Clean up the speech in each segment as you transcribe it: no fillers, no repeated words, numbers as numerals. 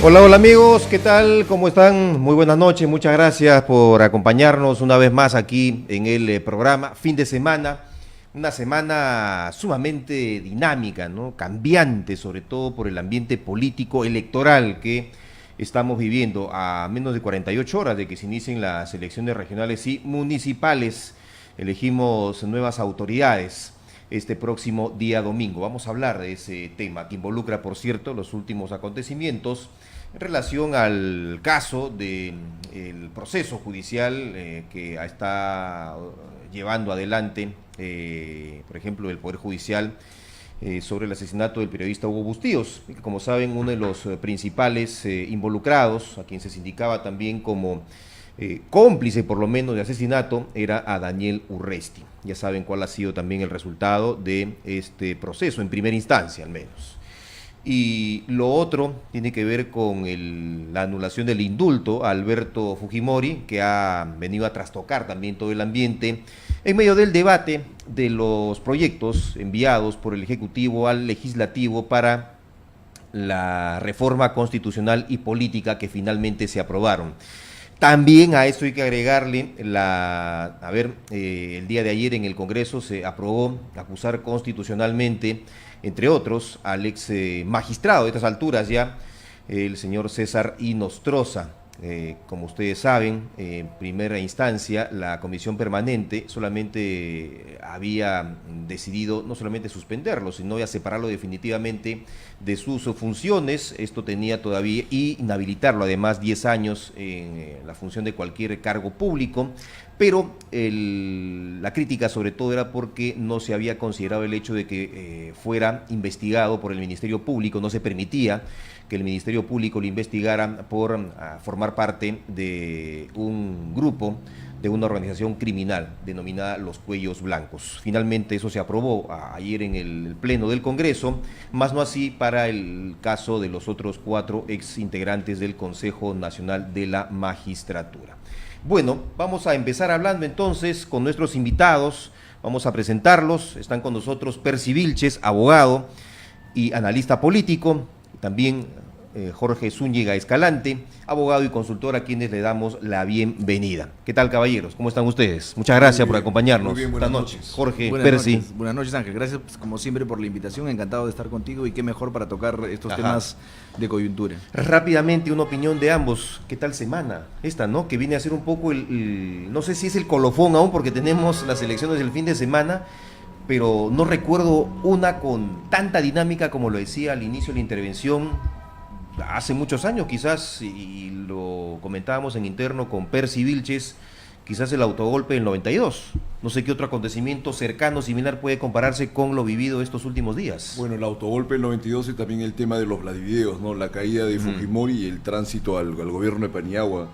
Hola, hola amigos, ¿qué tal? ¿Cómo están? Muy buenas noches, muchas gracias por acompañarnos una vez más aquí en el programa. Fin de semana, una semana sumamente dinámica, ¿no? Cambiante, sobre todo por el ambiente político electoral que estamos viviendo a menos de 48 horas de que se inicien las elecciones regionales y municipales. Elegimos nuevas autoridades este próximo día domingo. Vamos a hablar de ese tema que involucra, por cierto, los últimos acontecimientos en relación al caso del proceso judicial que está llevando adelante, por ejemplo, el Poder Judicial sobre el asesinato del periodista Hugo Bustíos, que, como saben, uno de los principales involucrados, a quien se indicaba también como cómplice por lo menos de asesinato, era a Daniel Urresti. Ya saben cuál ha sido también el resultado de este proceso, en primera instancia al menos. Y lo otro tiene que ver con la anulación del indulto a Alberto Fujimori, que ha venido a trastocar también todo el ambiente en medio del debate de los proyectos enviados por el Ejecutivo al Legislativo para la reforma constitucional y política que finalmente se aprobaron. También a esto hay que agregarle, el día de ayer en el Congreso se aprobó acusar constitucionalmente, entre otros, al ex magistrado de estas alturas ya, el señor César Inostroza. Como ustedes saben, en primera instancia, la comisión permanente solamente había decidido no solamente suspenderlo, sino ya separarlo definitivamente de sus funciones. Esto tenía todavía, y inhabilitarlo además 10 años en la función de cualquier cargo público, pero la crítica sobre todo era porque no se había considerado el hecho de que fuera investigado por el Ministerio Público, no se permitía que el Ministerio Público lo investigara por formar parte de un grupo, de una organización criminal denominada Los Cuellos Blancos. Finalmente eso se aprobó ayer en el Pleno del Congreso, más no así para el caso de los otros 4 ex integrantes del Consejo Nacional de la Magistratura. Bueno, vamos a empezar hablando entonces con nuestros invitados, vamos a presentarlos. Están con nosotros Percy Vilches, abogado y analista político, también Jorge Zúñiga Escalante, abogado y consultor, a quienes le damos la bienvenida. ¿Qué tal, caballeros? ¿Cómo están ustedes? Muchas gracias por acompañarnos. Muy bien, buenas noches. Jorge, Percy. Buenas noches, Ángel. Gracias, como siempre, por la invitación. Encantado de estar contigo, y qué mejor para tocar estos temas de coyuntura. Rápidamente, una opinión de ambos. ¿Qué tal semana esta, no? Que viene a ser un poco no sé si es el colofón aún, porque tenemos las elecciones del fin de semana, pero no recuerdo una con tanta dinámica como lo decía al inicio de la intervención. Hace muchos años quizás, y lo comentábamos en interno con Percy Vilches, quizás el autogolpe del 92. No sé qué otro acontecimiento cercano, similar, puede compararse con lo vivido estos últimos días. Bueno, el autogolpe del 92 y también el tema de los Vladivideos, ¿no? La caída de Fujimori y el tránsito al gobierno de Paniagua.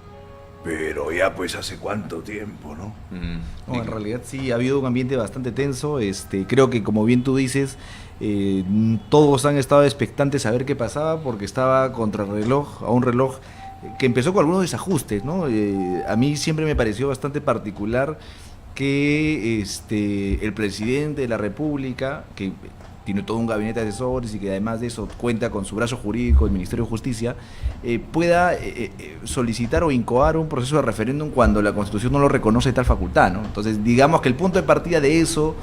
Pero ya pues hace cuánto tiempo, ¿no? No, en realidad sí, ha habido un ambiente bastante tenso. Creo que, como bien tú dices, todos han estado expectantes a ver qué pasaba, porque estaba contra el reloj, a un reloj que empezó con algunos desajustes, ¿no? A mí siempre me pareció bastante particular que el presidente de la República, que tiene todo un gabinete de asesores y que además de eso cuenta con su brazo jurídico, el Ministerio de Justicia, pueda solicitar o incoar un proceso de referéndum cuando la Constitución no lo reconoce tal facultad, ¿no? Entonces, digamos que el punto de partida de eso,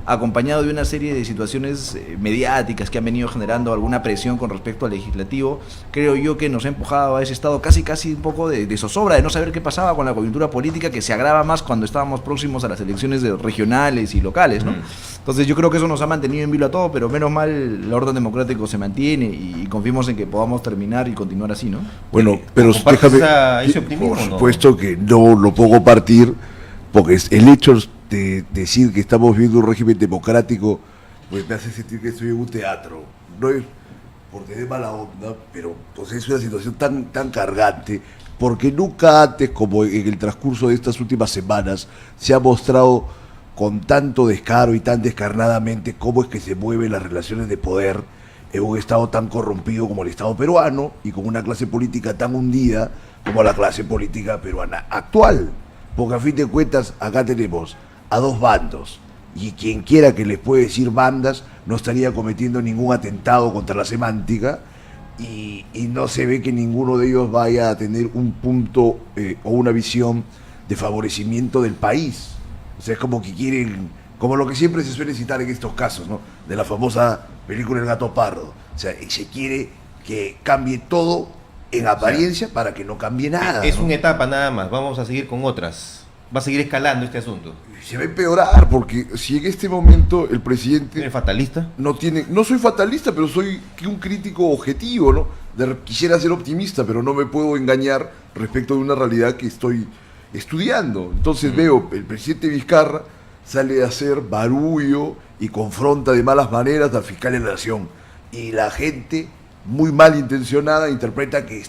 acompañado de una serie de situaciones mediáticas que han venido generando alguna presión con respecto al legislativo, creo yo que nos ha empujado a ese estado casi un poco de zozobra, de no saber qué pasaba con la coyuntura política, que se agrava más cuando estábamos próximos a las elecciones regionales y locales, ¿no? Entonces yo creo que eso nos ha mantenido en vilo a todo, pero menos mal el orden democrático se mantiene, y confiemos en que podamos terminar y continuar así, ¿no? Bueno, pero déjame, ese optimismo, por supuesto, ¿no? Que no lo puedo compartir, porque es el hecho de decir que estamos viviendo un régimen democrático, pues me hace sentir que estoy en un teatro. No es porque dé mala onda, pero pues es una situación tan cargante, porque nunca antes, como en el transcurso de estas últimas semanas, se ha mostrado con tanto descaro y tan descarnadamente cómo es que se mueven las relaciones de poder en un Estado tan corrompido como el Estado peruano, y con una clase política tan hundida como la clase política peruana actual. Porque a fin de cuentas acá tenemos a dos bandos, y quien quiera que les puede decir bandas no estaría cometiendo ningún atentado contra la semántica, y no se ve que ninguno de ellos vaya a tener un punto o una visión de favorecimiento del país. O sea, es como que quieren, como lo que siempre se suele citar en estos casos, ¿no? De la famosa película El gato pardo. O sea, y se quiere que cambie todo en apariencia para que no cambie nada. Es ¿no? una etapa nada más, vamos a seguir con otras. Va a seguir escalando este asunto. Se va a empeorar, porque si en este momento el presidente ¿Eres fatalista? no soy fatalista, pero soy un crítico objetivo, ¿no? Quisiera ser optimista, pero no me puedo engañar respecto de una realidad que estoy estudiando. Entonces veo, el presidente Vizcarra sale a hacer barullo y confronta de malas maneras al fiscal de la Nación. Y la gente, muy malintencionada, interpreta que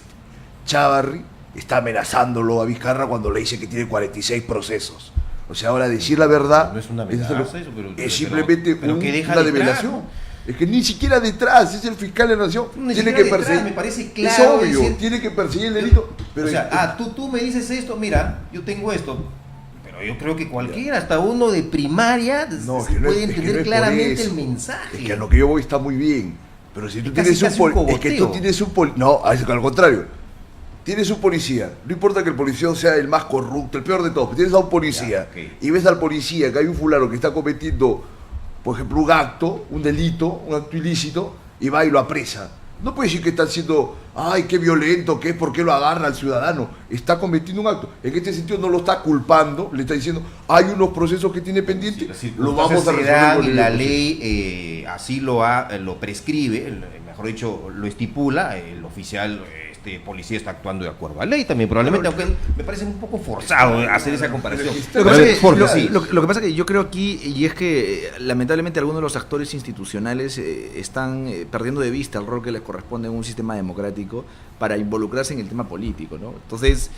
Chávarri está amenazándolo a Vizcarra cuando le dice que tiene 46 procesos. O sea, ahora decir la verdad No es una amenaza eso, es simplemente pero que deja una detrás, develación. ¿no? Es que ni siquiera detrás, es el fiscal de la Nación. Ni Tiene siquiera que detrás, perseguir. me parece Es claro obvio, decir- tiene que perseguir el delito. Pero o sea, tú me dices esto, mira, yo tengo esto. Pero yo creo que cualquiera, hasta uno de primaria, no, se es que no puede es- es que entender no es por claramente eso. el mensaje. Es que a lo que yo voy está muy bien. Pero si tú casi- tienes casi un es que tú cogoteo. tienes no, al contrario. Tienes un policía, no importa que el policía sea el más corrupto, el peor de todos, pero tienes a un policía Ya, ok. y ves al policía que hay un fulano que está cometiendo, por ejemplo, un acto ilícito, y va y lo apresa. No puede decir que está haciendo, ay, qué violento, que es, por qué lo agarra al ciudadano. Está cometiendo un acto. En este sentido no lo está culpando, le está diciendo, hay unos procesos que tiene pendientes, Las lo vamos a circunstancias se resolver. dan con y el la proceso. ley así lo prescribe, mejor dicho, lo estipula, el oficial policía está actuando de acuerdo a la ley también, probablemente, aunque me parece un poco forzado hacer esa comparación. Lo que Lo que, pasa es que, Jorge, sí. lo que pasa es que yo creo aquí, y es que lamentablemente algunos de los actores institucionales están perdiendo de vista el rol que les corresponde en un sistema democrático para involucrarse en el tema político, ¿no? Entonces,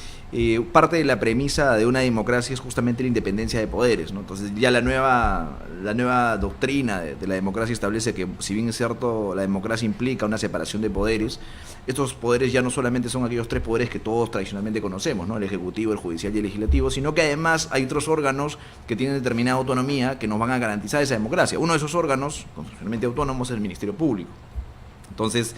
parte de la premisa de una democracia es justamente la independencia de poderes, ¿no? Entonces, ya la nueva doctrina de la democracia establece que, si bien es cierto, la democracia implica una separación de poderes, estos poderes ya no solamente son aquellos tres poderes que todos tradicionalmente conocemos, ¿no? El ejecutivo, el judicial y el legislativo, sino que además hay otros órganos que tienen determinada autonomía que nos van a garantizar esa democracia. Uno de esos órganos, constitucionalmente autónomos, es el Ministerio Público. Entonces,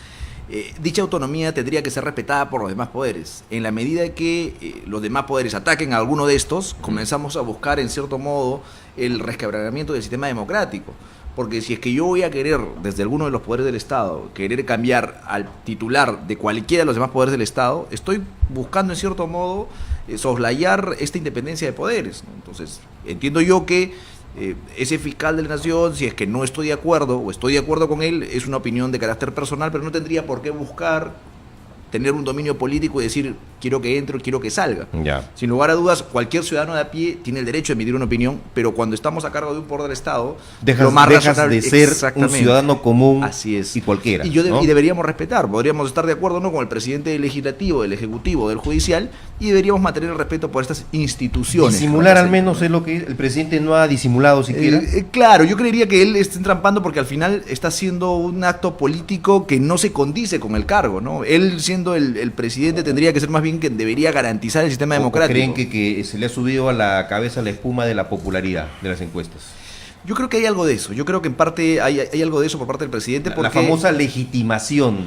dicha autonomía tendría que ser respetada por los demás poderes. En la medida que los demás poderes ataquen a alguno de estos, comenzamos a buscar, en cierto modo, el resquebrajamiento del sistema democrático. Porque si es que yo voy a querer, desde alguno de los poderes del Estado, querer cambiar al titular de cualquiera de los demás poderes del Estado, estoy buscando, en cierto modo, soslayar esta independencia de poderes, ¿no? Entonces, entiendo yo que ese fiscal de la Nación, si es que no estoy de acuerdo o estoy de acuerdo con él, es una opinión de carácter personal, pero no tendría por qué buscar tener un dominio político y decir quiero que entre o quiero que salga. Ya. Sin lugar a dudas, cualquier ciudadano de a pie tiene el derecho de emitir una opinión, pero cuando estamos a cargo de un poder del Estado, Dejas, lo más dejas razonable- de ser un Exactamente. ciudadano común Así es. y cualquiera. Y deberíamos respetar, podríamos estar de acuerdo, ¿no?, con el presidente del legislativo, del ejecutivo, del judicial, y deberíamos mantener el respeto por estas instituciones. Disimular al menos es lo que el presidente no ha disimulado siquiera. Claro, yo creería que él está entrampando porque al final está haciendo un acto político que no se condice con el cargo, ¿no? Él, siendo el presidente, tendría que ser más bien quien debería garantizar el sistema ¿O democrático. creen que se le ha subido a la cabeza la espuma de la popularidad de las encuestas? Yo creo que hay algo de eso. Yo creo que en parte hay algo de eso por parte del presidente. La famosa legitimación.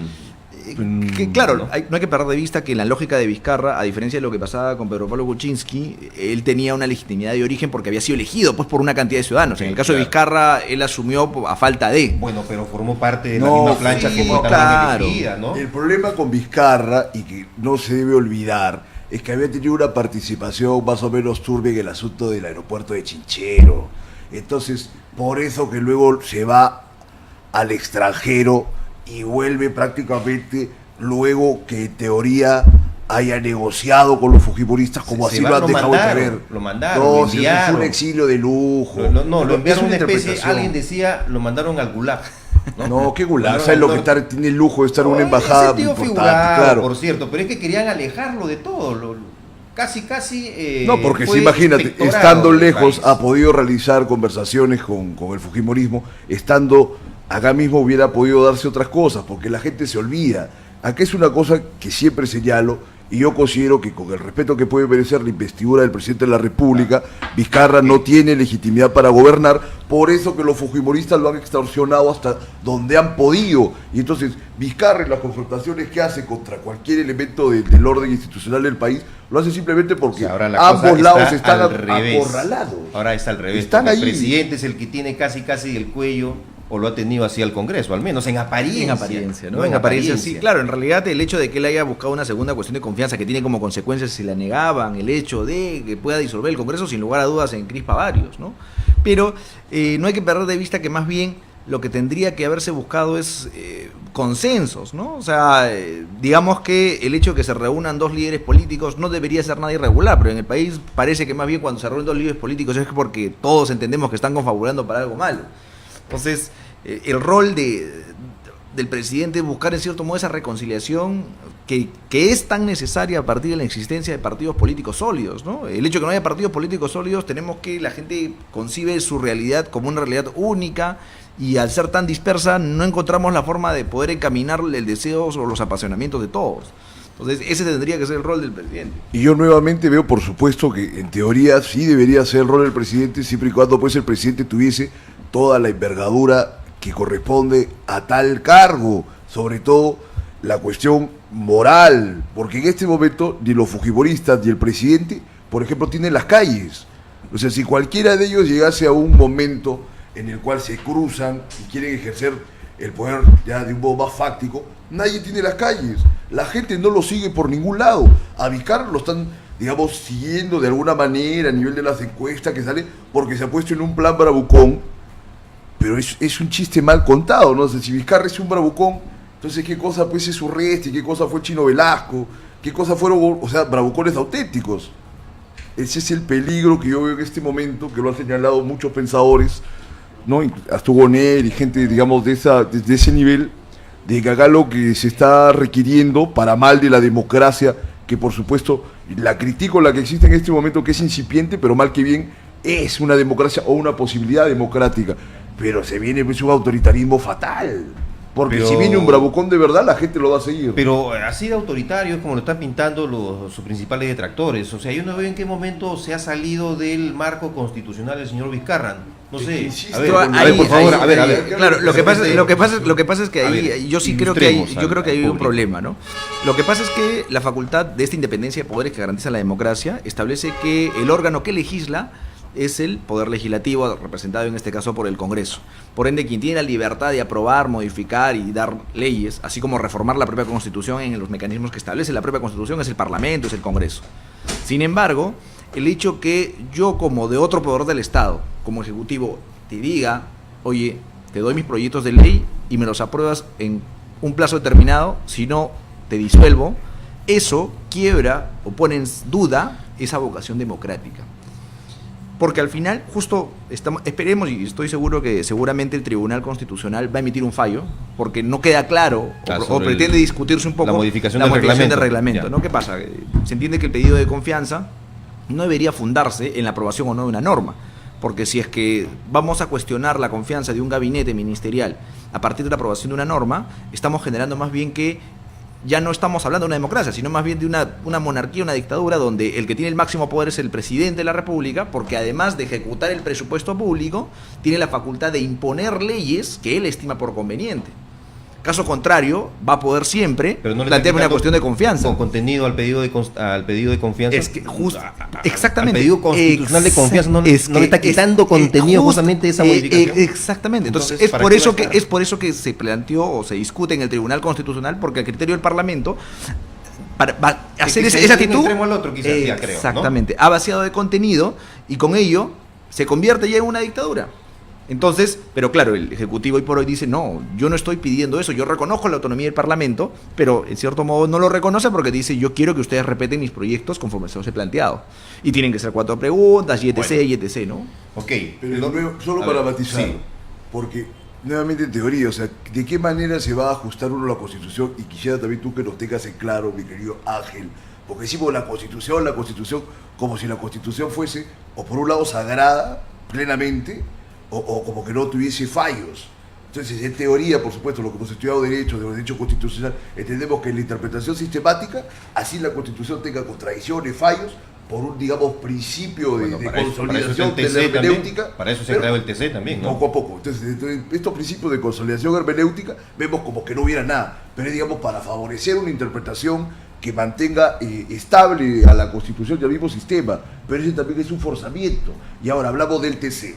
Claro, ¿no? no hay que perder de vista que en la lógica de Vizcarra, a diferencia de lo que pasaba con Pedro Pablo Kuczynski, él tenía una legitimidad de origen porque había sido elegido pues por una cantidad de ciudadanos. En el caso de Vizcarra, él asumió a falta de. Bueno, pero formó parte de la No, misma plancha sí, que fue también claro. elegida, ¿no? El problema con Vizcarra, y que no se debe olvidar, es que había tenido una participación más o menos turbia en el asunto del aeropuerto de Chinchero. Entonces, por eso que luego se va al extranjero y vuelve prácticamente luego que en teoría haya negociado con los fujimoristas, como Se así va, lo han lo dejado mandaron, entrever. lo mandaron, No, lo si enviaron. fue un exilio de lujo. No, lo enviaron Es una especie, interpretación. alguien decía, lo mandaron al gulag. No, qué gulag. Mandaron ¿Sabes lo al- que tiene el lujo de estar en una No, embajada ese tío importante? figurado, Claro. por cierto, pero es que querían alejarlo de todo, casi. No, porque fue si imagínate, inspectorado estando del lejos país. ha podido realizar conversaciones con el fujimorismo, estando acá mismo hubiera podido darse otras cosas, porque la gente se olvida. Acá es una cosa que siempre señalo, Y yo considero que con el respeto que puede merecer la investidura del presidente de la República, Vizcarra no tiene legitimidad para gobernar, por eso que los fujimoristas lo han extorsionado hasta donde han podido. Y entonces Vizcarra, en las confrontaciones que hace contra cualquier elemento del orden institucional del país, lo hace simplemente porque ambos lados están acorralados. Ahora está al revés. Están el ahí. presidente es el que tiene casi el cuello, o lo ha tenido así al Congreso, al menos en apariencia. En apariencia, ¿no? En apariencia, sí. Claro, en realidad el hecho de que él haya buscado una segunda cuestión de confianza que tiene como consecuencia, si la negaban, el hecho de que pueda disolver el Congreso, sin lugar a dudas, encrispa a varios, ¿no? Pero no hay que perder de vista que más bien lo que tendría que haberse buscado es consensos, ¿no? O sea, digamos que el hecho de que se reúnan dos líderes políticos no debería ser nada irregular, pero en el país parece que más bien cuando se reúnen dos líderes políticos es porque todos entendemos que están confabulando para algo malo. Entonces, el rol del presidente es buscar en cierto modo esa reconciliación que es tan necesaria a partir de la existencia de partidos políticos sólidos, ¿no? El hecho de que no haya partidos políticos sólidos, tenemos que la gente concibe su realidad como una realidad única, y al ser tan dispersa no encontramos la forma de poder encaminar el deseo o los apasionamientos de todos. Entonces ese tendría que ser el rol del presidente. Y yo nuevamente veo, por supuesto, que en teoría sí debería ser el rol del presidente, siempre y cuando pues el presidente tuviese toda la envergadura que corresponde a tal cargo, sobre todo la cuestión moral, porque en este momento ni los fujimoristas ni el presidente, por ejemplo, tienen las calles. O sea, si cualquiera de ellos llegase a un momento en el cual se cruzan y quieren ejercer el poder ya de un modo más fáctico, nadie tiene las calles. La gente no lo sigue por ningún lado. A Vizcarra lo están, digamos, siguiendo de alguna manera a nivel de las encuestas que sale, porque se ha puesto en un plan bravucón, pero es un chiste mal contado, ¿no? O sea, si Vizcarra es un bravucón, entonces ¿qué cosa pues es Urresti? ¿Qué cosa fue Chino Velasco? ¿Qué cosa fueron, o sea, bravucones auténticos? Ese es el peligro que yo veo en este momento, que lo han señalado muchos pensadores, ¿no? Hasta Hugo Neri y gente, digamos, de ese nivel, de que haga lo que se está requiriendo para mal de la democracia, que por supuesto la critico, la que existe en este momento, que es incipiente, pero mal que bien es una democracia o una posibilidad democrática. Pero se viene pues un autoritarismo fatal, porque si viene un bravucón de verdad, la gente lo va a seguir. Pero así de autoritario es como lo están pintando sus principales detractores. O sea, yo no veo en qué momento se ha salido del marco constitucional el señor Vizcarra. No sé. A ver, por favor, a ver. Claro, lo que pasa es que ahí yo sí creo que hay un problema, ¿no? Lo que pasa es que la facultad de esta independencia de poderes que garantiza la democracia establece que el órgano que legisla es el Poder Legislativo, representado en este caso por el Congreso. Por ende, quien tiene la libertad de aprobar, modificar y dar leyes, así como reformar la propia Constitución en los mecanismos que establece la propia Constitución, es el Parlamento, es el Congreso. Sin embargo, el hecho que yo, como de otro poder del Estado, como Ejecutivo, te diga, oye, te doy mis proyectos de ley y me los apruebas en un plazo determinado, si no, te disuelvo, eso quiebra o pone en duda esa vocación democrática. Porque al final, justo esperemos, y estoy seguro que seguramente el Tribunal Constitucional va a emitir un fallo, porque no queda claro, o pretende discutirse un poco la modificación del reglamento, ¿no? ¿Qué pasa? Se entiende que el pedido de confianza no debería fundarse en la aprobación o no de una norma, porque si es que vamos a cuestionar la confianza de un gabinete ministerial a partir de la aprobación de una norma, estamos generando más bien que ya no estamos hablando de una democracia, sino más bien de una monarquía, una dictadura, donde el que tiene el máximo poder es el presidente de la República, porque además de ejecutar el presupuesto público, tiene la facultad de imponer leyes que él estima por conveniente. Caso contrario, va a poder siempre plantear una cuestión de confianza. Con contenido al pedido de confianza. Es que exactamente. Al pedido constitucional de confianza no le está quitando contenido justamente esa modificación. Exactamente. Entonces es por eso que se planteó o se discute en el Tribunal Constitucional, porque el criterio del Parlamento va a hacer esa actitud. Al otro, quizás, ya creo, exactamente. ¿No? Ha vaciado de contenido y con ello se convierte ya en una dictadura. Entonces, pero claro, el Ejecutivo hoy por hoy dice, no, yo no estoy pidiendo eso, yo reconozco la autonomía del Parlamento, pero en cierto modo no lo reconoce porque dice, yo quiero que ustedes respeten mis proyectos conforme se los he planteado. Y tienen que ser 4 preguntas, y etc, y etc, ¿no? Ok. Pero solo para matizar, sí. Porque nuevamente en teoría, o sea, ¿de qué manera se va a ajustar uno a la Constitución? Y quisiera también tú que nos tengas en claro, mi querido Ángel, porque decimos la Constitución, como si la Constitución fuese, o por un lado sagrada, plenamente, o como que no tuviese fallos. Entonces, en teoría, por supuesto, lo que hemos estudiado derecho constitucional, entendemos que en la interpretación sistemática, así la Constitución tenga contradicciones, fallos, por un, digamos, principio de consolidación de la hermenéutica. Para eso se ha creado el TC también, ¿no? Poco a poco. Entonces, estos principios de consolidación hermenéutica, vemos como que no hubiera nada, pero es, digamos, para favorecer una interpretación que mantenga estable a la Constitución y al mismo sistema, pero ese también es un forzamiento. Y ahora hablamos del TC,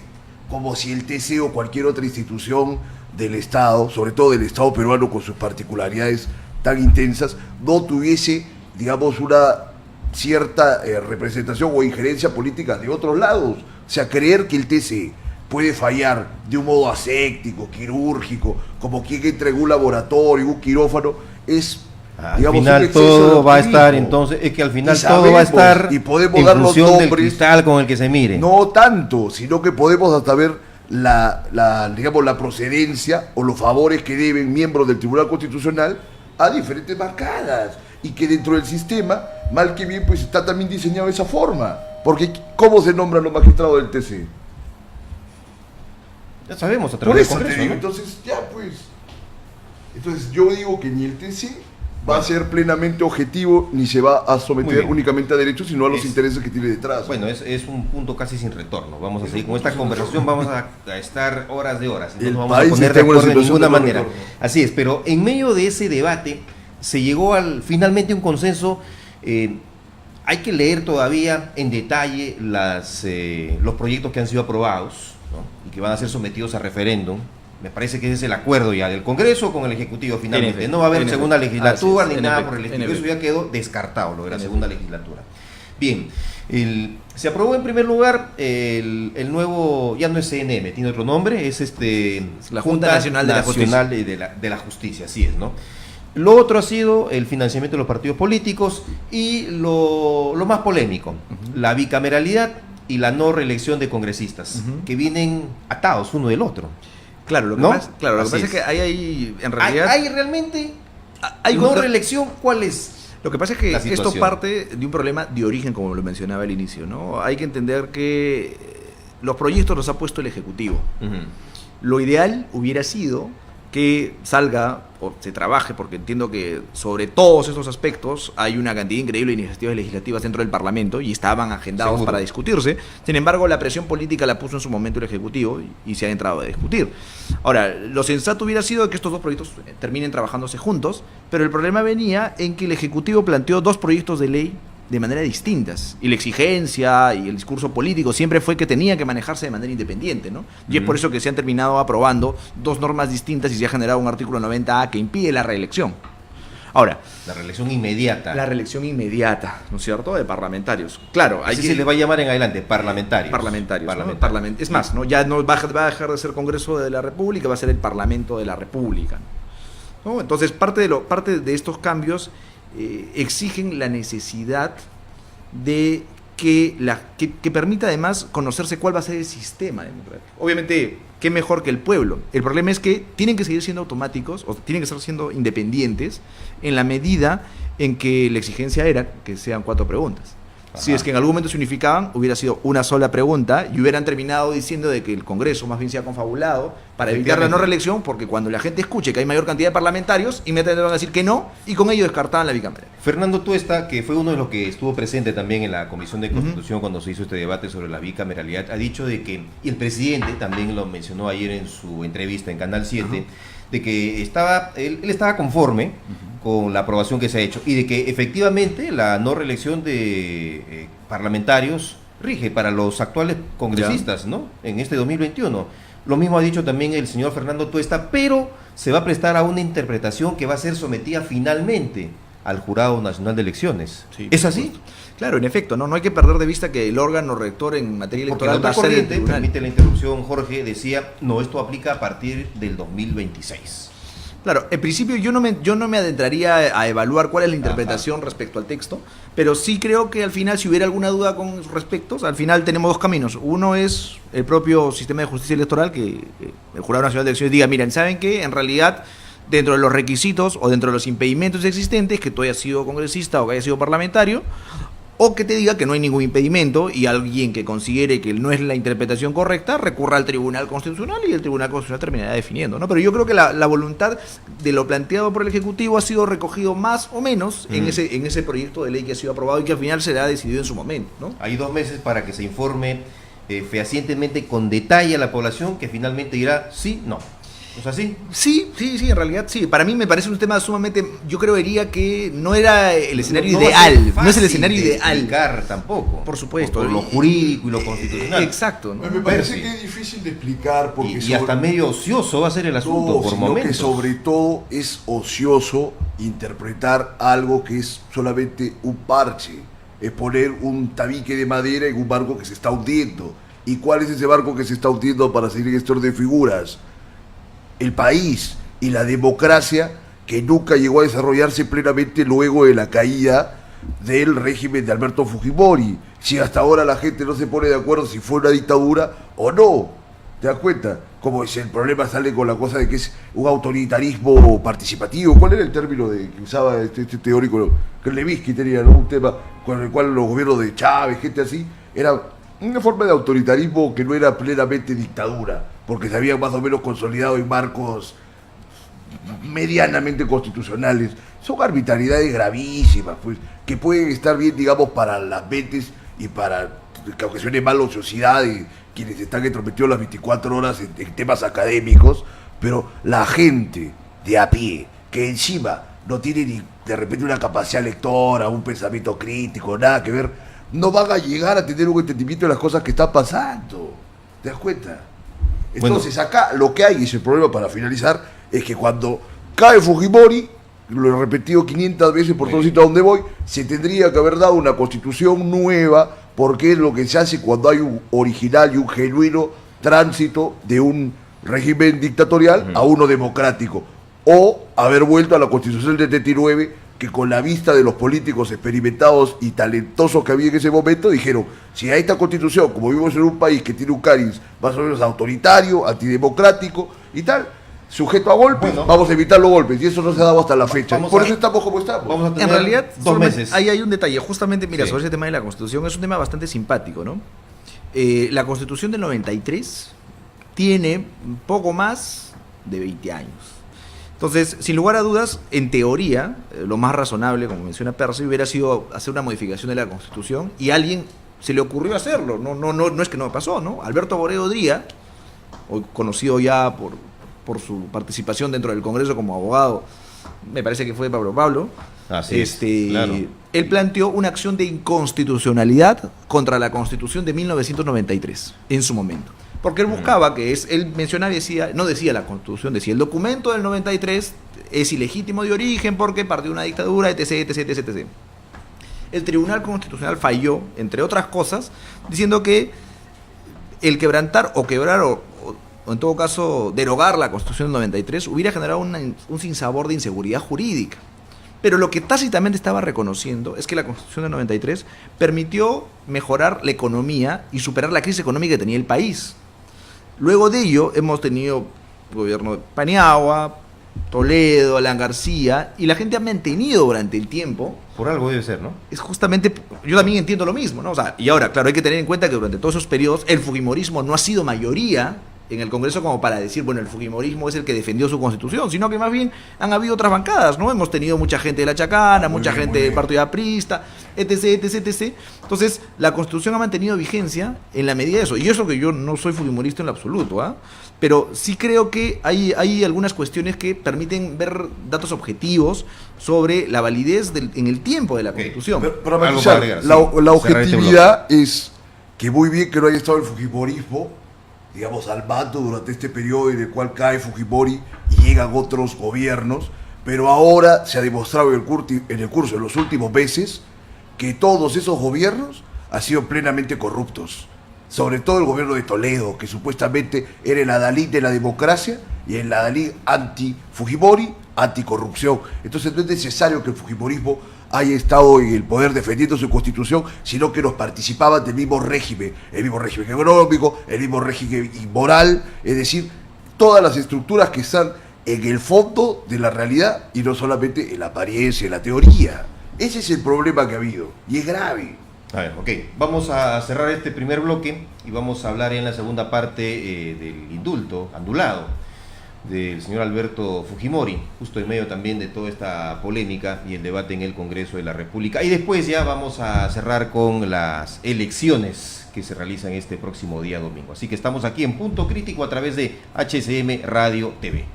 como si el TC o cualquier otra institución del Estado, sobre todo del Estado peruano con sus particularidades tan intensas, no tuviese, digamos, una cierta representación o injerencia política de otros lados. O sea, creer que el TC puede fallar de un modo aséptico, quirúrgico, como quien entra en un laboratorio, un quirófano, es... Al final todo va a estar, entonces, es que al final todo va a estar y podemos en dar los función del nombres, cristal con el que se mire. No tanto, sino que podemos hasta ver digamos, la procedencia o los favores que deben miembros del Tribunal Constitucional a diferentes bancadas. Y que dentro del sistema, mal que bien, pues está también diseñado de esa forma. Porque, ¿cómo se nombran los magistrados del TC? Ya sabemos, a Por través eso del te Congreso, digo, ¿no? entonces, ya pues. Entonces, yo digo que ni el TC va a ser plenamente objetivo, ni se va a someter únicamente a derechos, sino a los intereses que tiene detrás. Bueno, es un punto casi sin retorno. Vamos a seguir con esta conversación, vamos a estar horas de horas. Entonces El no vamos a país poner está de en una acuerdo de situación ninguna de no manera. retorno. Así es, pero en medio de ese debate se llegó finalmente a un consenso. Hay que leer todavía en detalle los proyectos que han sido aprobados, ¿no? Y que van a ser sometidos a referéndum. Me parece que ese es el acuerdo ya del Congreso con el Ejecutivo finalmente. No va a haber segunda legislatura ni nada por el estilo. Eso ya quedó descartado, lo de la segunda legislatura. Bien, se aprobó en primer lugar el nuevo, ya no es CNM, tiene otro nombre, es la Junta Nacional de la Justicia, así es, ¿no? Lo otro ha sido el financiamiento de los partidos políticos y lo más polémico, la bicameralidad y la no reelección de congresistas, que vienen atados uno del otro. Claro, lo que pasa es que hay en realidad... ¿Hay realmente no reelección? ¿Cuál es? Lo que pasa es que esto parte de un problema de origen, como lo mencionaba al inicio, ¿no? Hay que entender que los proyectos los ha puesto el Ejecutivo. Lo ideal hubiera sido que salga o se trabaje, porque entiendo que sobre todos estos aspectos hay una cantidad increíble de iniciativas legislativas dentro del Parlamento y estaban agendados para discutirse. Sin embargo, la presión política la puso en su momento el Ejecutivo y se ha entrado a discutir. Ahora, lo sensato hubiera sido que estos dos proyectos terminen trabajándose juntos, pero el problema venía en que el Ejecutivo planteó dos proyectos de ley de manera distintas, y la exigencia y el discurso político siempre fue que tenía que manejarse de manera independiente, ¿no? Y es por eso que se han terminado aprobando dos normas distintas y se ha generado un artículo 90A que impide la reelección. Ahora, la reelección inmediata. La reelección inmediata, ¿no es cierto?, de parlamentarios. Claro, así se les va a llamar en adelante, parlamentarios. Parlamentarios, ¿no? Es más, ¿no? Ya no va a dejar de ser Congreso de la República, va a ser el Parlamento de la República, ¿no? Entonces, parte de estos cambios exigen la necesidad de que permita además conocerse cuál va a ser el sistema democrático. Obviamente, qué mejor que el pueblo. El problema es que tienen que seguir siendo automáticos o tienen que estar siendo independientes en la medida en que la exigencia era que sean 4 preguntas. Si es que en algún momento se unificaban, hubiera sido una sola pregunta y hubieran terminado diciendo de que el Congreso más bien se ha confabulado para evitar la no reelección, porque cuando la gente escuche que hay mayor cantidad de parlamentarios, inmediatamente van a decir que no, y con ello descartaban la bicameral. Fernando Tuesta, que fue uno de los que estuvo presente también en la Comisión de Constitución cuando se hizo este debate sobre la bicameralidad, ha dicho de que, y el presidente también lo mencionó ayer en su entrevista en Canal 7, de que él estaba conforme con la aprobación que se ha hecho y de que efectivamente la no reelección de parlamentarios rige para los actuales congresistas, ¿no? En este 2021. Lo mismo ha dicho también el señor Fernando Tuesta, pero se va a prestar a una interpretación que va a ser sometida finalmente al Jurado Nacional de Elecciones. Sí, ¿es así? Claro, en efecto, no hay que perder de vista que el órgano rector en materia electoral va a ser el tribunal. Permite la interrupción, Jorge, decía, no, esto aplica a partir del 2026. Claro, en principio yo no me adentraría a evaluar cuál es la interpretación respecto al texto, pero sí creo que al final, si hubiera alguna duda con respecto, al final tenemos dos caminos. Uno es el propio sistema de justicia electoral, que el Jurado Nacional de Elecciones diga, miren, ¿saben qué? En realidad, dentro de los requisitos o dentro de los impedimentos existentes, que tú hayas sido congresista o que hayas sido parlamentario, o que te diga que no hay ningún impedimento y alguien que considere que no es la interpretación correcta recurra al Tribunal Constitucional y el Tribunal Constitucional terminará definiendo, ¿no? Pero yo creo que la voluntad de lo planteado por el Ejecutivo ha sido recogido más o menos en ese proyecto de ley que ha sido aprobado y que al final será decidido en su momento, ¿no? Hay 2 meses para que se informe fehacientemente, con detalle a la población, que finalmente dirá sí, no. ¿No es así? Sí, en realidad sí. Para mí me parece un tema sumamente, yo creería que no era el escenario ideal, no es el escenario ideal. Tampoco. Por supuesto. Por lo jurídico y lo constitucional. Exacto, ¿no? Me parece que es difícil de explicar porque y hasta medio ocioso va a ser el asunto por momentos. Que sobre todo es ocioso interpretar algo que es solamente un parche, es poner un tabique de madera en un barco que se está hundiendo. ¿Y cuál es ese barco que se está hundiendo para seguir este orden de figuras? El país y la democracia que nunca llegó a desarrollarse plenamente luego de la caída del régimen de Alberto Fujimori. Si hasta ahora la gente no se pone de acuerdo si fue una dictadura o no, ¿te das cuenta? Como es el problema sale con la cosa de que es un autoritarismo participativo. ¿Cuál era el término que usaba este teórico que Levinsky tenía, ¿no? Un tema con el cual los gobiernos de Chávez, gente así, era una forma de autoritarismo que no era plenamente dictadura, porque se habían más o menos consolidado en marcos medianamente constitucionales. Son arbitrariedades gravísimas, pues, que pueden estar bien, digamos, para las mentes y para que ocasione mal la ociosidad de quienes están entrometidos las 24 horas en temas académicos, pero la gente de a pie, que encima no tiene ni de repente una capacidad lectora, un pensamiento crítico, nada que ver, no van a llegar a tener un entendimiento de las cosas que están pasando. ¿Te das cuenta? Entonces acá lo que hay, y es el problema para finalizar, es que cuando cae Fujimori, lo he repetido 500 veces por todos sitios donde voy, se tendría que haber dado una constitución nueva, porque es lo que se hace cuando hay un original y un genuino tránsito de un régimen dictatorial a uno democrático, o haber vuelto a la constitución del 79, que con la vista de los políticos experimentados y talentosos que había en ese momento, dijeron, si a esta constitución, como vivimos en un país que tiene un cariz más o menos autoritario, antidemocrático y tal, sujeto a golpes, vamos a evitar los golpes, y eso no se ha dado hasta la fecha. Por eso estamos como estamos. Vamos a tener en realidad, 2 meses. Ahí hay un detalle, justamente, mira, sobre ese tema de la Constitución, es un tema bastante simpático, ¿no? La Constitución del 93 tiene un poco más de 20 años. Entonces, sin lugar a dudas, en teoría, lo más razonable, como menciona Percy, hubiera sido hacer una modificación de la Constitución y a alguien se le ocurrió hacerlo. No es que no pasó, ¿no? Alberto Borrego Dría, hoy conocido ya por su participación dentro del Congreso como abogado, me parece que fue Pablo. Así es, claro. Él planteó una acción de inconstitucionalidad contra la Constitución de 1993, en su momento. Porque él buscaba él mencionaba y decía, no decía la Constitución, decía el documento del 93 es ilegítimo de origen porque partió de una dictadura, etc. El Tribunal Constitucional falló, entre otras cosas, diciendo que el quebrantar o quebrar o en todo caso derogar la Constitución del 93 hubiera generado un sinsabor de inseguridad jurídica. Pero lo que tácitamente estaba reconociendo es que la Constitución del 93 permitió mejorar la economía y superar la crisis económica que tenía el país. Luego de ello hemos tenido el gobierno de Paniagua, Toledo, Alan García, y la gente ha mantenido durante el tiempo. Por algo debe ser, ¿no? Es justamente, yo también entiendo lo mismo, ¿no? O sea, y ahora, claro, hay que tener en cuenta que durante todos esos periodos el fujimorismo no ha sido mayoría en el Congreso como para decir, bueno, el fujimorismo es el que defendió su constitución, sino que más bien han habido otras bancadas, ¿no? Hemos tenido mucha gente de la Chacana, mucha gente del Partido Aprista, etc. Entonces, la constitución ha mantenido vigencia en la medida de eso. Y eso que yo no soy fujimorista en lo absoluto, ¿ah? Pero sí creo que hay algunas cuestiones que permiten ver datos objetivos sobre la validez en el tiempo de la constitución. Pero para matizar, la objetividad es que muy bien que no haya estado el fujimorismo, digamos, al mando durante este periodo en el cual cae Fujimori y llegan otros gobiernos, pero ahora se ha demostrado en el curso de los últimos meses que todos esos gobiernos han sido plenamente corruptos. Sobre todo el gobierno de Toledo, que supuestamente era el adalid de la democracia y el adalid anti-Fujimori, anticorrupción. Entonces no es necesario que el fujimorismo haya estado en el poder defendiendo su constitución, sino que nos participaban del mismo régimen, el mismo régimen económico, el mismo régimen moral, es decir, todas las estructuras que están en el fondo de la realidad y no solamente en la apariencia, en la teoría. Ese es el problema que ha habido, y es grave. A ver, ok, vamos a cerrar este primer bloque y vamos a hablar en la segunda parte del indulto anulado del señor Alberto Fujimori, justo en medio también de toda esta polémica y el debate en el Congreso de la República. Y después ya vamos a cerrar con las elecciones que se realizan este próximo día domingo. Así que estamos aquí en Punto Crítico a través de HCM Radio TV.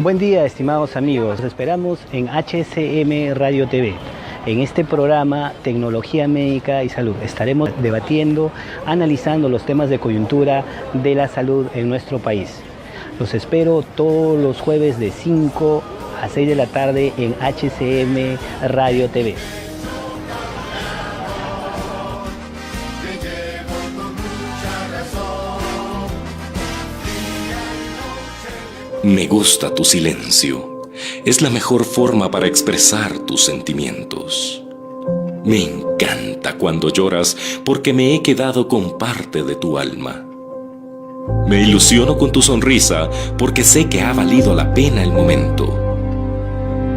Buen día, estimados amigos. Los esperamos en HCM Radio TV. En este programa Tecnología Médica y Salud estaremos debatiendo, analizando los temas de coyuntura de la salud en nuestro país. Los espero todos los jueves de 5 a 6 de la tarde en HCM Radio TV. Me gusta tu silencio. Es la mejor forma para expresar tus sentimientos. Me encanta cuando lloras porque me he quedado con parte de tu alma. Me ilusiono con tu sonrisa porque sé que ha valido la pena el momento.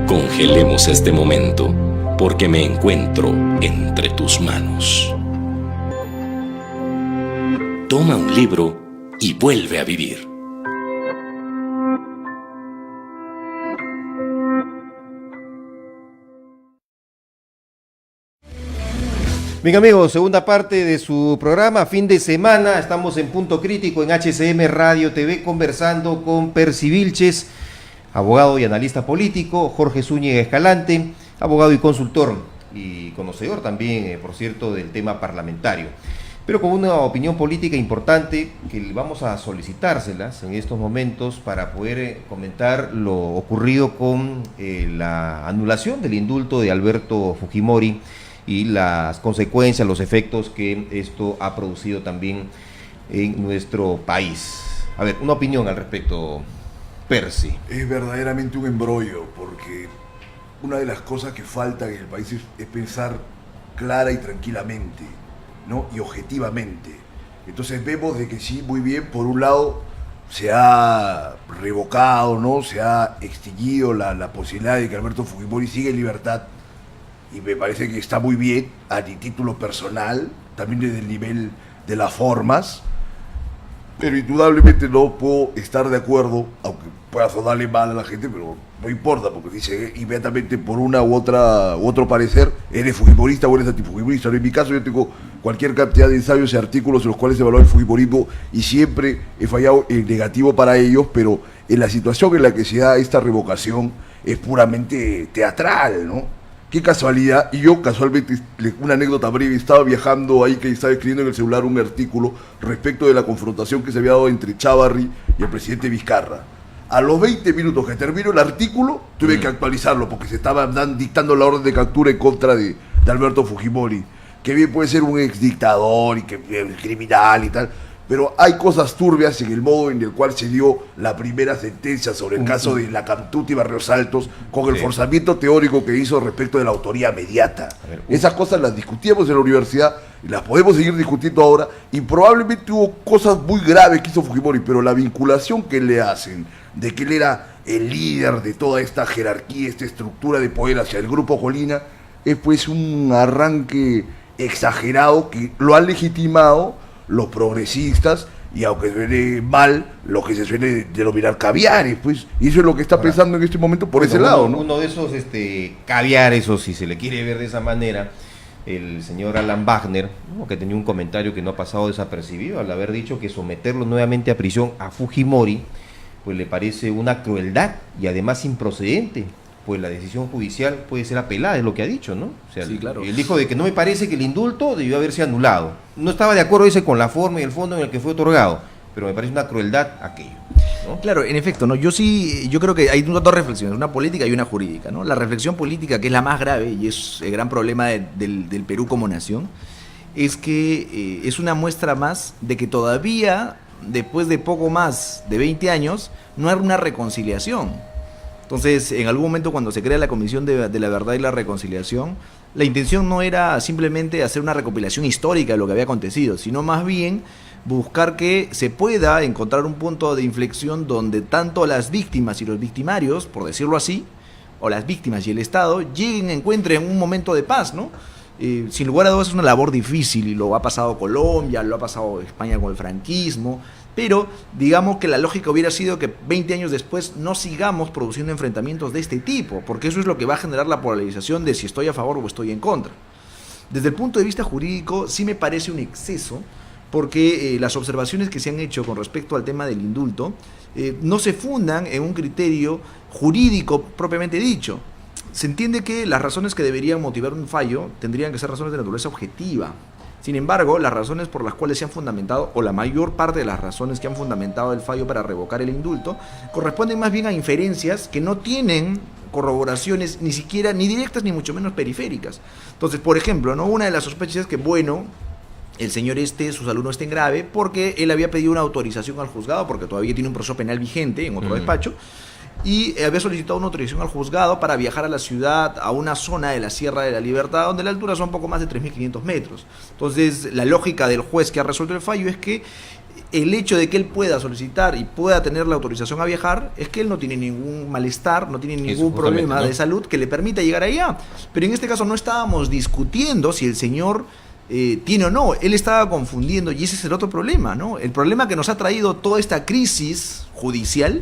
Congelemos este momento porque me encuentro entre tus manos. Toma un libro y vuelve a vivir. Bien amigos, segunda parte de su programa, fin de semana, estamos en Punto Crítico en HCM Radio TV conversando con Percy Vilches, abogado y analista político, Jorge Zúñiga Escalante, abogado y consultor y conocedor también, por cierto, del tema parlamentario, pero con una opinión política importante que vamos a solicitárselas en estos momentos para poder comentar lo ocurrido con la anulación del indulto de Alberto Fujimori y las consecuencias, los efectos que esto ha producido también en nuestro país. A ver, una opinión al respecto, Percy. Es verdaderamente un embrollo, porque una de las cosas que falta en el país es pensar clara y tranquilamente, ¿no? Y objetivamente. Entonces vemos de que sí, muy bien, por un lado se ha revocado, ¿no? Se ha extinguido la posibilidad de que Alberto Fujimori siga en libertad, y me parece que está muy bien a mi título personal, también desde el nivel de las formas, pero indudablemente no puedo estar de acuerdo, aunque pueda sonarle mal a la gente, pero no importa, porque dice inmediatamente por una u otro parecer, eres fujimorista o eres antifujimorista. En mi caso yo tengo cualquier cantidad de ensayos y artículos en los cuales se evalúa el fujimorismo y siempre he fallado en negativo para ellos, pero en la situación en la que se da esta revocación es puramente teatral, ¿no? Qué casualidad, y yo casualmente, una anécdota breve, estaba viajando ahí, que estaba escribiendo en el celular un artículo respecto de la confrontación que se había dado entre Chávarri y el presidente Vizcarra. A los 20 minutos que terminó el artículo, tuve que actualizarlo porque se estaba dictando la orden de captura en contra de Alberto Fujimori, que bien puede ser un ex dictador y que criminal y tal, pero hay cosas turbias en el modo en el cual se dio la primera sentencia sobre el caso de la Cantuta y Barrios Altos, con el forzamiento teórico que hizo respecto de la autoría mediata. Esas cosas las discutíamos en la universidad y las podemos seguir discutiendo ahora, y probablemente hubo cosas muy graves que hizo Fujimori, pero la vinculación que le hacen de que él era el líder de toda esta jerarquía, esta estructura de poder hacia el Grupo Colina, es pues un arranque exagerado que lo han legitimado los progresistas, y aunque suene mal, lo que se suele denominar caviares, pues, y eso es lo que está pensando en este momento por ese lado, ¿no? Uno de esos caviares, o si se le quiere ver de esa manera, el señor Alan Wagner, ¿no?, que tenía un comentario que no ha pasado desapercibido al haber dicho que someterlo nuevamente a prisión a Fujimori, pues le parece una crueldad y además improcedente, pues la decisión judicial puede ser apelada, es lo que ha dicho, ¿no? O sea, sí, claro. Él dijo de que no me parece que el indulto debió haberse anulado. No estaba de acuerdo, dice, con la forma y el fondo en el que fue otorgado, pero me parece una crueldad aquello, ¿no? Claro, en efecto, ¿no? Yo creo que hay dos reflexiones, una política y una jurídica, ¿no? La reflexión política, que es la más grave y es el gran problema del Perú como nación, es que es una muestra más de que todavía después de poco más de 20 años, no hay una reconciliación. Entonces, en algún momento cuando se crea la Comisión de la Verdad y la Reconciliación, la intención no era simplemente hacer una recopilación histórica de lo que había acontecido, sino más bien buscar que se pueda encontrar un punto de inflexión donde tanto las víctimas y los victimarios, por decirlo así, o las víctimas y el Estado, encuentren un momento de paz, ¿no? Sin lugar a dudas es una labor difícil y lo ha pasado Colombia, lo ha pasado España con el franquismo, pero digamos que la lógica hubiera sido que 20 años después no sigamos produciendo enfrentamientos de este tipo, porque eso es lo que va a generar la polarización de si estoy a favor o estoy en contra. Desde el punto de vista jurídico sí me parece un exceso, porque las observaciones que se han hecho con respecto al tema del indulto no se fundan en un criterio jurídico propiamente dicho. Se entiende que las razones que deberían motivar un fallo tendrían que ser razones de naturaleza objetiva. Sin embargo, las razones por las cuales se han fundamentado, o la mayor parte de las razones que han fundamentado el fallo para revocar el indulto, corresponden más bien a inferencias que no tienen corroboraciones ni siquiera, ni directas ni mucho menos periféricas. Entonces, por ejemplo, ¿no? Una de las sospechas es que, bueno, el señor su salud no está en grave porque él había pedido una autorización al juzgado, porque todavía tiene un proceso penal vigente en otro despacho, y había solicitado una autorización al juzgado para viajar a la ciudad, a una zona de la Sierra de la Libertad, donde la altura son poco más de 3.500 metros. Entonces, la lógica del juez que ha resuelto el fallo es que el hecho de que él pueda solicitar y pueda tener la autorización a viajar es que él no tiene ningún malestar, no tiene ningún problema de salud que le permita llegar allá. Pero en este caso no estábamos discutiendo si el señor tiene o no, él estaba confundiendo, y ese es el otro problema, ¿no? El problema que nos ha traído toda esta crisis judicial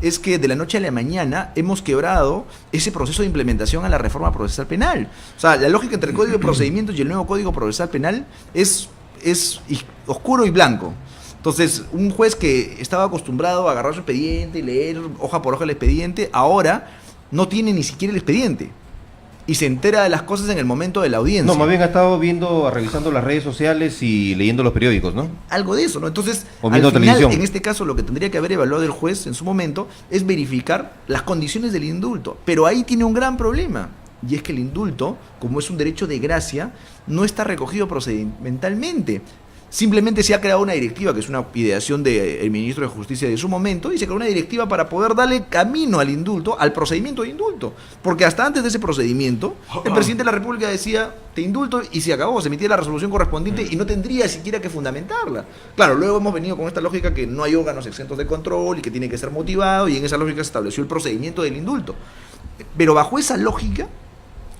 es que de la noche a la mañana hemos quebrado ese proceso de implementación a la reforma procesal penal. O sea, la lógica entre el Código de Procedimientos y el nuevo Código Procesal Penal es oscuro y blanco. Entonces, un juez que estaba acostumbrado a agarrar su expediente y leer hoja por hoja el expediente, ahora no tiene ni siquiera el expediente. Y se entera de las cosas en el momento de la audiencia. No, más bien ha estado revisando las redes sociales y leyendo los periódicos, ¿no? Algo de eso, ¿no? Entonces, al final, televisión. En este caso, lo que tendría que haber evaluado el juez en su momento es verificar las condiciones del indulto. Pero ahí tiene un gran problema. Y es que el indulto, como es un derecho de gracia, no está recogido procedimentalmente. Simplemente se ha creado una directiva, que es una ideación del ministro de Justicia de su momento, y se creó una directiva para poder darle camino al indulto, al procedimiento de indulto. Porque hasta antes de ese procedimiento, el presidente de la República decía, te indulto, y se acabó, se emitía la resolución correspondiente y no tendría siquiera que fundamentarla. Claro, luego hemos venido con esta lógica que no hay órganos exentos de control y que tiene que ser motivado, y en esa lógica se estableció el procedimiento del indulto. Pero bajo esa lógica,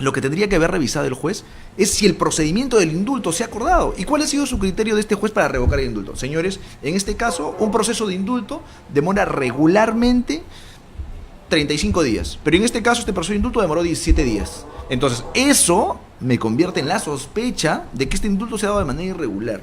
lo que tendría que haber revisado el juez es si el procedimiento del indulto se ha acordado. ¿Y cuál ha sido su criterio de este juez para revocar el indulto? Señores, en este caso, un proceso de indulto demora regularmente 35 días. Pero en este caso, este proceso de indulto demoró 17 días. Entonces, eso me convierte en la sospecha de que este indulto se ha dado de manera irregular.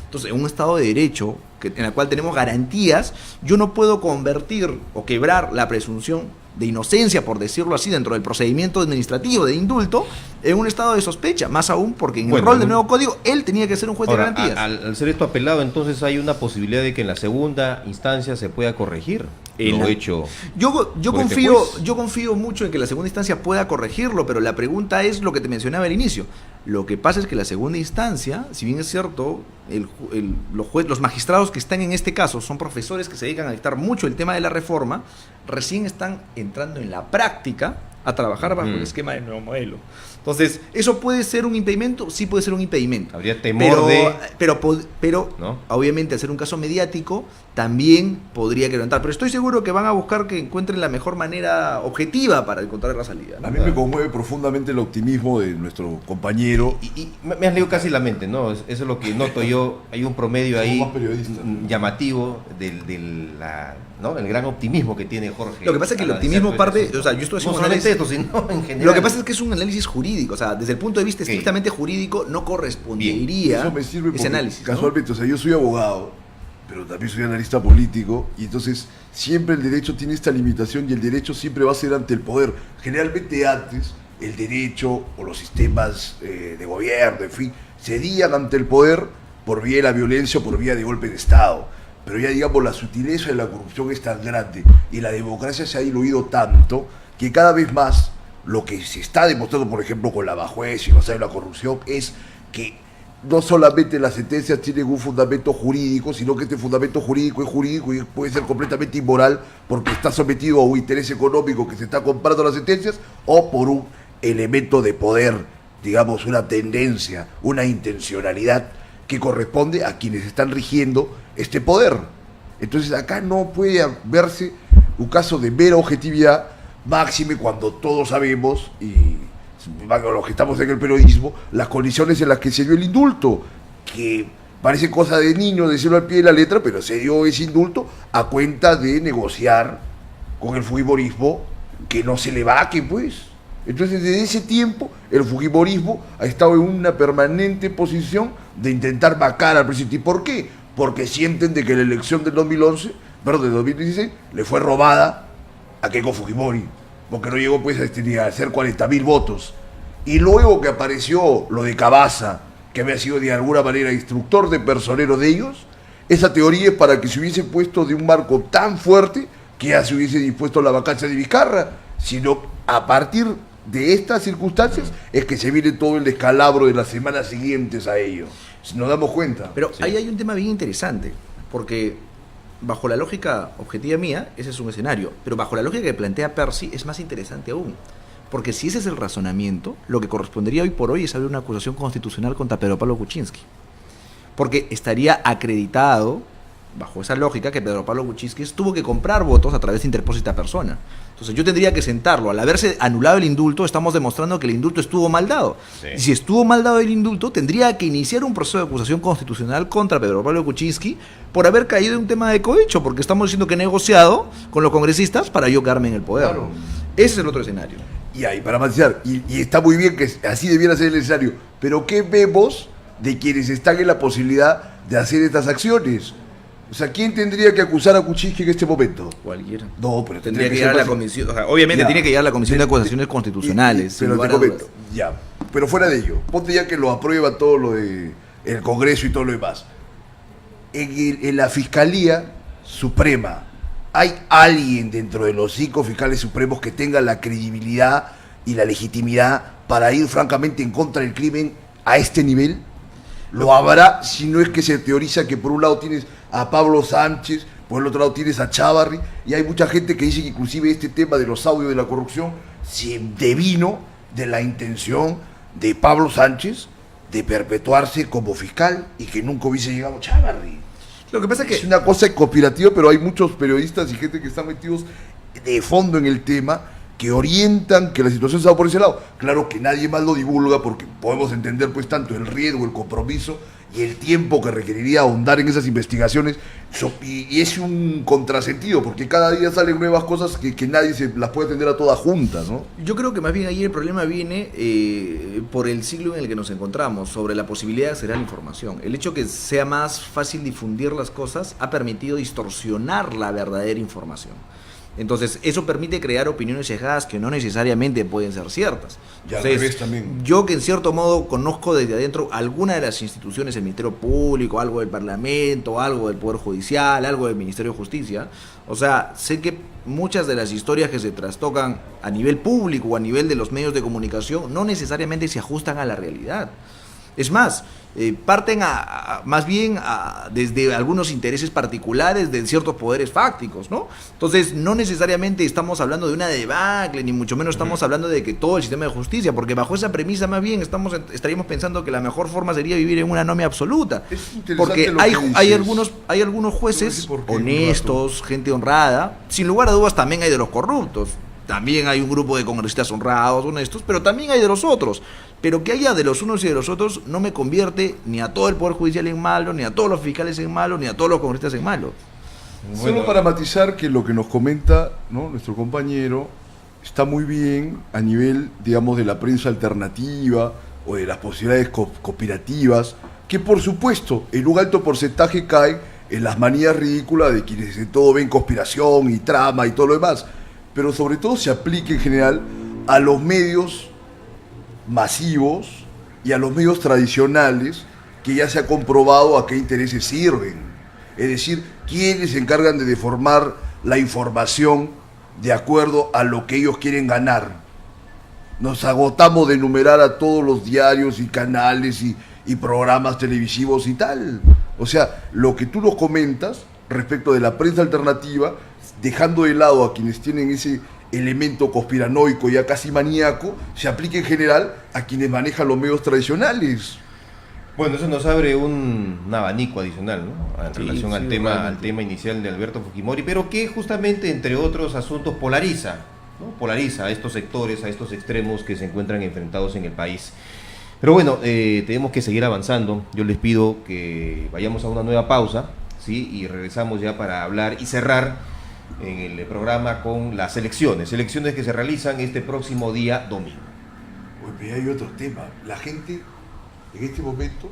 Entonces, en un Estado de Derecho, en el cual tenemos garantías, yo no puedo convertir o quebrar la presunción de inocencia, por decirlo así, dentro del procedimiento administrativo de indulto, en un estado de sospecha, más aún porque en el rol del nuevo código, él tenía que ser un juez de garantías. Al ser esto apelado, entonces hay una posibilidad de que en la segunda instancia se pueda corregir lo hecho. Yo confío mucho en que la segunda instancia pueda corregirlo, pero la pregunta es lo que te mencionaba al inicio. Lo que pasa es que la segunda instancia, si bien es cierto, los magistrados que están en este caso son profesores que se dedican a dictar mucho el tema de la reforma, recién están entrando en la práctica a trabajar bajo el esquema del nuevo modelo. Entonces, ¿eso puede ser un impedimento? Sí puede ser un impedimento. Habría temor pero ¿no? Obviamente, al ser un caso mediático, también podría quebrantar. Pero estoy seguro que van a buscar que encuentren la mejor manera objetiva para encontrar la salida, ¿no? A mí me conmueve profundamente el optimismo de nuestro compañero. Y me has leído casi la mente, ¿no? Eso es lo que noto yo. Hay un promedio ahí llamativo ¿no? El gran optimismo que tiene Jorge. Lo que pasa es que el optimismo parte, o sea, yo estoy haciendo un análisis, sino en general. Lo que pasa es que es un análisis jurídico, o sea, desde el punto de vista estrictamente jurídico no correspondería eso me sirve ese análisis, ¿no? Casualmente, o sea, yo soy abogado, pero también soy analista político, y entonces siempre el derecho tiene esta limitación y el derecho siempre va a ser ante el poder. Generalmente antes el derecho o los sistemas de gobierno, en fin, cedían ante el poder por vía de la violencia o por vía de golpe de Estado. Pero ya, digamos, la sutileza de la corrupción es tan grande y la democracia se ha diluido tanto que cada vez más lo que se está demostrando, por ejemplo, con la Bajuez y la corrupción, es que no solamente las sentencias tienen un fundamento jurídico, sino que este fundamento jurídico es jurídico y puede ser completamente inmoral porque está sometido a un interés económico que se está comprando las sentencias o por un elemento de poder, digamos, una tendencia, una intencionalidad que corresponde a quienes están rigiendo este poder. Entonces acá no puede verse un caso de mera objetividad, máxime cuando todos sabemos, y los que estamos en el periodismo, las condiciones en las que se dio el indulto, que parece cosa de niño decirlo al pie de la letra, pero se dio ese indulto a cuenta de negociar con el fujimorismo que no se le vaque, pues. Entonces desde ese tiempo el fujimorismo ha estado en una permanente posición de intentar vacar al presidente. ¿Y por qué? Porque sienten de que la elección del 2016 le fue robada a Keiko Fujimori, porque no llegó pues ni a hacer 40.000 votos. Y luego que apareció lo de Cavazza, que había sido de alguna manera instructor de personero de ellos, esa teoría es para que se hubiese puesto de un marco tan fuerte que ya se hubiese dispuesto la vacancia de Vizcarra, sino a partir de estas circunstancias es que se viene todo el descalabro de las semanas siguientes a ello. Si nos damos cuenta. Pero sí, ahí hay un tema bien interesante, porque bajo la lógica objetiva mía, ese es un escenario, pero bajo la lógica que plantea Percy es más interesante aún, porque si ese es el razonamiento, lo que correspondería hoy por hoy es abrir una acusación constitucional contra Pedro Pablo Kuczynski, porque estaría acreditado, bajo esa lógica, que Pedro Pablo Kuczynski tuvo que comprar votos a través de interpósita persona. Entonces yo tendría que sentarlo. Al haberse anulado el indulto, estamos demostrando que el indulto estuvo mal dado. Sí. Y si estuvo mal dado el indulto, tendría que iniciar un proceso de acusación constitucional contra Pedro Pablo Kuczynski por haber caído en un tema de cohecho, porque estamos diciendo que he negociado con los congresistas para yo quedarme en el poder. Claro. Ese es el otro escenario. Y ahí, para matizar, y está muy bien que así debiera ser el escenario, pero ¿qué vemos de quienes están en la posibilidad de hacer estas acciones? O sea, ¿quién tendría que acusar a Kuczynski en este momento? Cualquiera. No, pero tendría que llegar a la comisión. O sea, obviamente ya, tiene que llegar a la comisión de acusaciones constitucionales. Pero te comento, ya. Pero fuera de ello, ponte ya que lo aprueba todo lo de el Congreso y todo lo demás. En la Fiscalía Suprema, ¿hay alguien dentro de los 5 fiscales supremos que tenga la credibilidad y la legitimidad para ir francamente en contra del crimen a este nivel? Lo habrá si no es que se teoriza que por un lado tienes a Pablo Sánchez, por el otro lado tienes a Chávarri, y hay mucha gente que dice que inclusive este tema de los audios de la corrupción se devino de la intención de Pablo Sánchez de perpetuarse como fiscal y que nunca hubiese llegado Chávarri. Lo que pasa es que es una cosa conspirativa, pero hay muchos periodistas y gente que están metidos de fondo en el tema, que orientan que la situación se va por ese lado. Claro que nadie más lo divulga porque podemos entender pues tanto el riesgo, el compromiso y el tiempo que requeriría ahondar en esas investigaciones, y es un contrasentido porque cada día salen nuevas cosas que nadie se las puede atender a todas juntas, ¿no? Yo creo que más bien ahí el problema viene por el siglo en el que nos encontramos, sobre la posibilidad de acceder a la información. El hecho que sea más fácil difundir las cosas ha permitido distorsionar la verdadera información. Entonces, eso permite crear opiniones sesgadas que no necesariamente pueden ser ciertas. Ya al revés también. Yo que en cierto modo conozco desde adentro alguna de las instituciones del Ministerio Público, algo del Parlamento, algo del Poder Judicial, algo del Ministerio de Justicia, o sea, sé que muchas de las historias que se trastocan a nivel público o a nivel de los medios de comunicación no necesariamente se ajustan a la realidad. Es más, parten más bien desde algunos intereses particulares de ciertos poderes fácticos, ¿no? Entonces, no necesariamente estamos hablando de una debacle, ni mucho menos estamos hablando de que todo el sistema de justicia, porque bajo esa premisa más bien estaríamos pensando que la mejor forma sería vivir en una anomia absoluta. Porque hay algunos jueces honestos, gente honrada, sin lugar a dudas también hay de los corruptos. También hay un grupo de congresistas honrados, honestos, pero también hay de los otros. Pero que haya de los unos y de los otros no me convierte ni a todo el Poder Judicial en malo, ni a todos los fiscales en malo, ni a todos los congresistas en malo. Bueno, solo para matizar que lo que nos comenta, ¿no?, nuestro compañero está muy bien a nivel, digamos, de la prensa alternativa o de las posibilidades conspirativas, que por supuesto en un alto porcentaje caen en las manías ridículas de quienes en todo ven conspiración y trama y todo lo demás, pero sobre todo se aplica en general a los medios masivos y a los medios tradicionales que ya se ha comprobado a qué intereses sirven. Es decir, quienes se encargan de deformar la información de acuerdo a lo que ellos quieren ganar. Nos agotamos de enumerar a todos los diarios y canales y programas televisivos y tal. O sea, lo que tú nos comentas respecto de la prensa alternativa, dejando de lado a quienes tienen ese elemento conspiranoico ya casi maníaco, se aplica en general a quienes manejan los medios tradicionales. Bueno, eso nos abre un abanico adicional, ¿no? En relación al realmente. tema inicial de Alberto Fujimori, pero que justamente, entre otros asuntos, polariza, ¿no? Polariza a estos sectores, a estos extremos que se encuentran enfrentados en el país. Pero bueno, tenemos que seguir avanzando. Yo les pido que vayamos a una nueva pausa, ¿sí? Y regresamos ya para hablar y cerrar en el programa con las elecciones que se realizan este próximo día domingo. Pues pero hay otro tema. La gente en este momento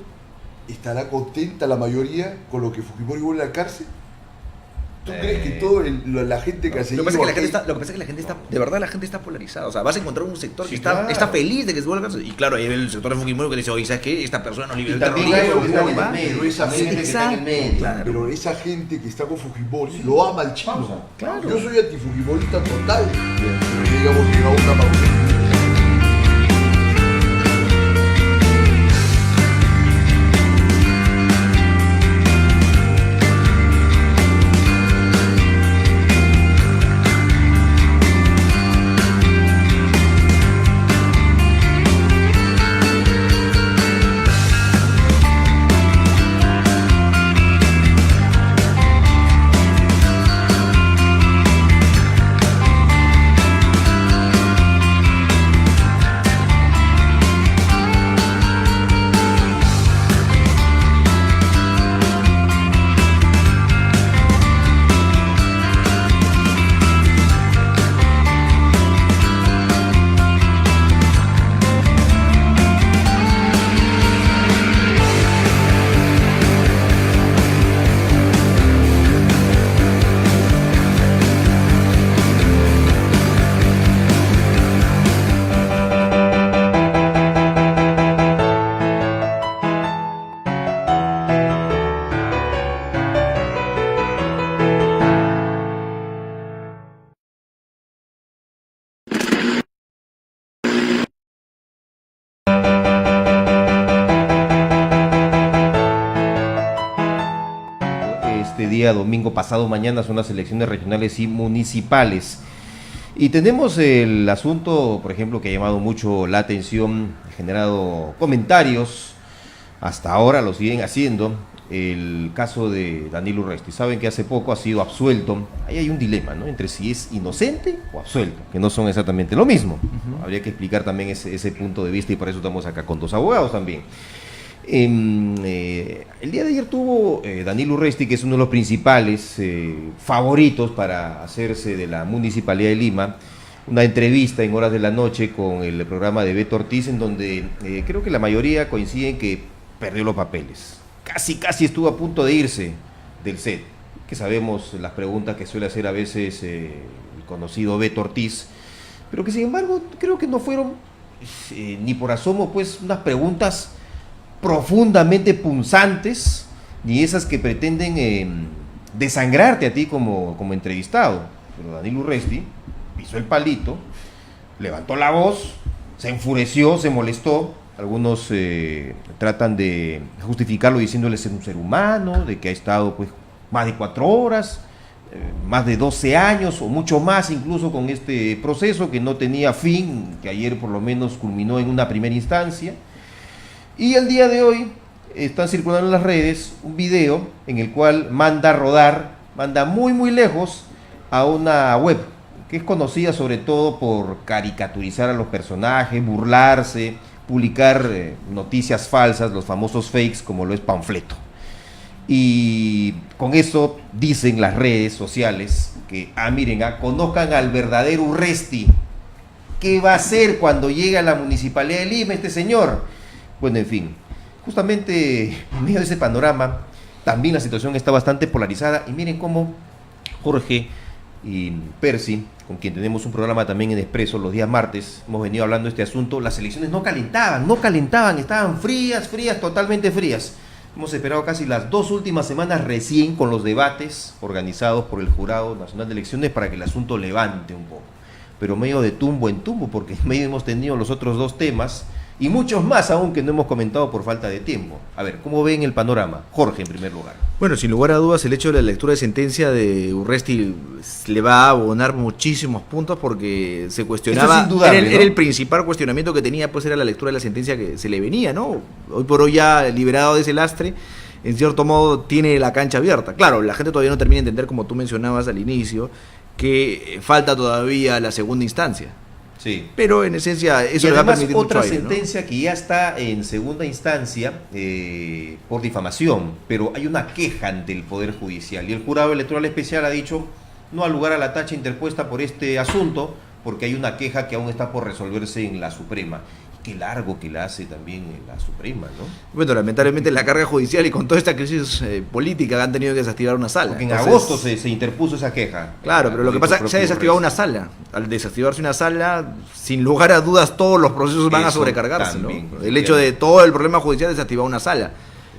estará contenta, la mayoría, con lo que Fujimori vuelve a la cárcel. ¿Tú crees que toda la gente que ha seguido... Lo que pasa es que la gente está, de verdad la gente está polarizada. O sea, vas a encontrar un sector Sí, que está, claro. está feliz de que se vuelva a cárcel. Y claro, hay el sector de Fujimori que dice, oye, ¿sabes qué? Esta persona no libre Y del también hay terrorismo. los que están en el ¿va? medio, Pero esa también hay gente que está en el medio. Claro. Pero esa gente que está con Fujimori lo ama al chino. Pausa. Claro. Yo soy antifujimorista total. Pero digamos que a una pausa. Este día domingo, pasado mañana, son las elecciones regionales y municipales. Y tenemos el asunto, por ejemplo, que ha llamado mucho la atención, ha generado comentarios, hasta ahora lo siguen haciendo, el caso de Danilo Urresti. Saben que hace poco ha sido absuelto. Ahí hay un dilema, ¿no?, entre si es inocente o absuelto, que no son exactamente lo mismo. Habría que explicar también ese punto de vista y por eso estamos acá con dos abogados también. El día de ayer tuvo Danilo Urresti, que es uno de los principales favoritos para hacerse de la Municipalidad de Lima, una entrevista en horas de la noche con el programa de Beto Ortiz, en donde creo que la mayoría coinciden que perdió los papeles. Casi estuvo a punto de irse del set, que sabemos las preguntas que suele hacer a veces el conocido Beto Ortiz, pero que sin embargo creo que no fueron ni por asomo pues unas preguntas profundamente punzantes, ni esas que pretenden desangrarte a ti como entrevistado. Pero Danilo Urresti pisó el palito, levantó la voz, se enfureció, se molestó. Algunos tratan de justificarlo diciéndole ser un ser humano, de que ha estado pues más de 4 horas, más de 12 años o mucho más incluso con este proceso que no tenía fin, que ayer por lo menos culminó en una primera instancia. Y el día de hoy están circulando en las redes un video en el cual manda a rodar, manda muy lejos a una web que es conocida sobre todo por caricaturizar a los personajes, burlarse, publicar noticias falsas, los famosos fakes, como lo es Panfleto. Y con eso dicen las redes sociales que, miren, conozcan al verdadero Urresti. ¿Qué va a hacer cuando llegue a la Municipalidad de Lima este señor? Bueno, en fin, justamente en medio de ese panorama, también la situación está bastante polarizada. Y miren cómo Jorge y Percy, con quien tenemos un programa también en Expreso los días martes, hemos venido hablando de este asunto. Las elecciones no calentaban, estaban frías, totalmente frías. Hemos esperado casi las 2 últimas semanas recién con los debates organizados por el Jurado Nacional de Elecciones para que el asunto levante un poco. Pero medio de tumbo en tumbo, porque en medio hemos tenido los otros 2 temas y muchos más aún que no hemos comentado por falta de tiempo. A ver, ¿cómo ven el panorama? Jorge, en primer lugar. Bueno, sin lugar a dudas, el hecho de la lectura de sentencia de Urresti le va a abonar muchísimos puntos porque se cuestionaba. Esto es indudable, ¿no? Era el principal cuestionamiento que tenía, pues era la lectura de la sentencia que se le venía, ¿no? Hoy por hoy ya liberado de ese lastre, en cierto modo tiene la cancha abierta. Claro, la gente todavía no termina de entender, como tú mencionabas al inicio, que falta todavía la segunda instancia. Sí. Pero en esencia eso Y le va a además permitir otra mucho aire, ¿no? sentencia que ya está en segunda instancia por difamación, pero hay una queja ante el Poder Judicial y el Jurado Electoral Especial ha dicho no al lugar a la tacha interpuesta por este asunto porque hay una queja que aún está por resolverse en la Suprema. Qué largo que la hace también en la Suprema, ¿no? Bueno, lamentablemente la carga judicial y con toda esta crisis política han tenido que desactivar una sala. Porque en Entonces, agosto se interpuso esa queja. Claro, pero lo que pasa es que se ha desactivado una sala. Al desactivarse una sala, sin lugar a dudas, todos los procesos van a Eso sobrecargarse, también, ¿no? El hecho de todo el problema judicial desactivar una sala.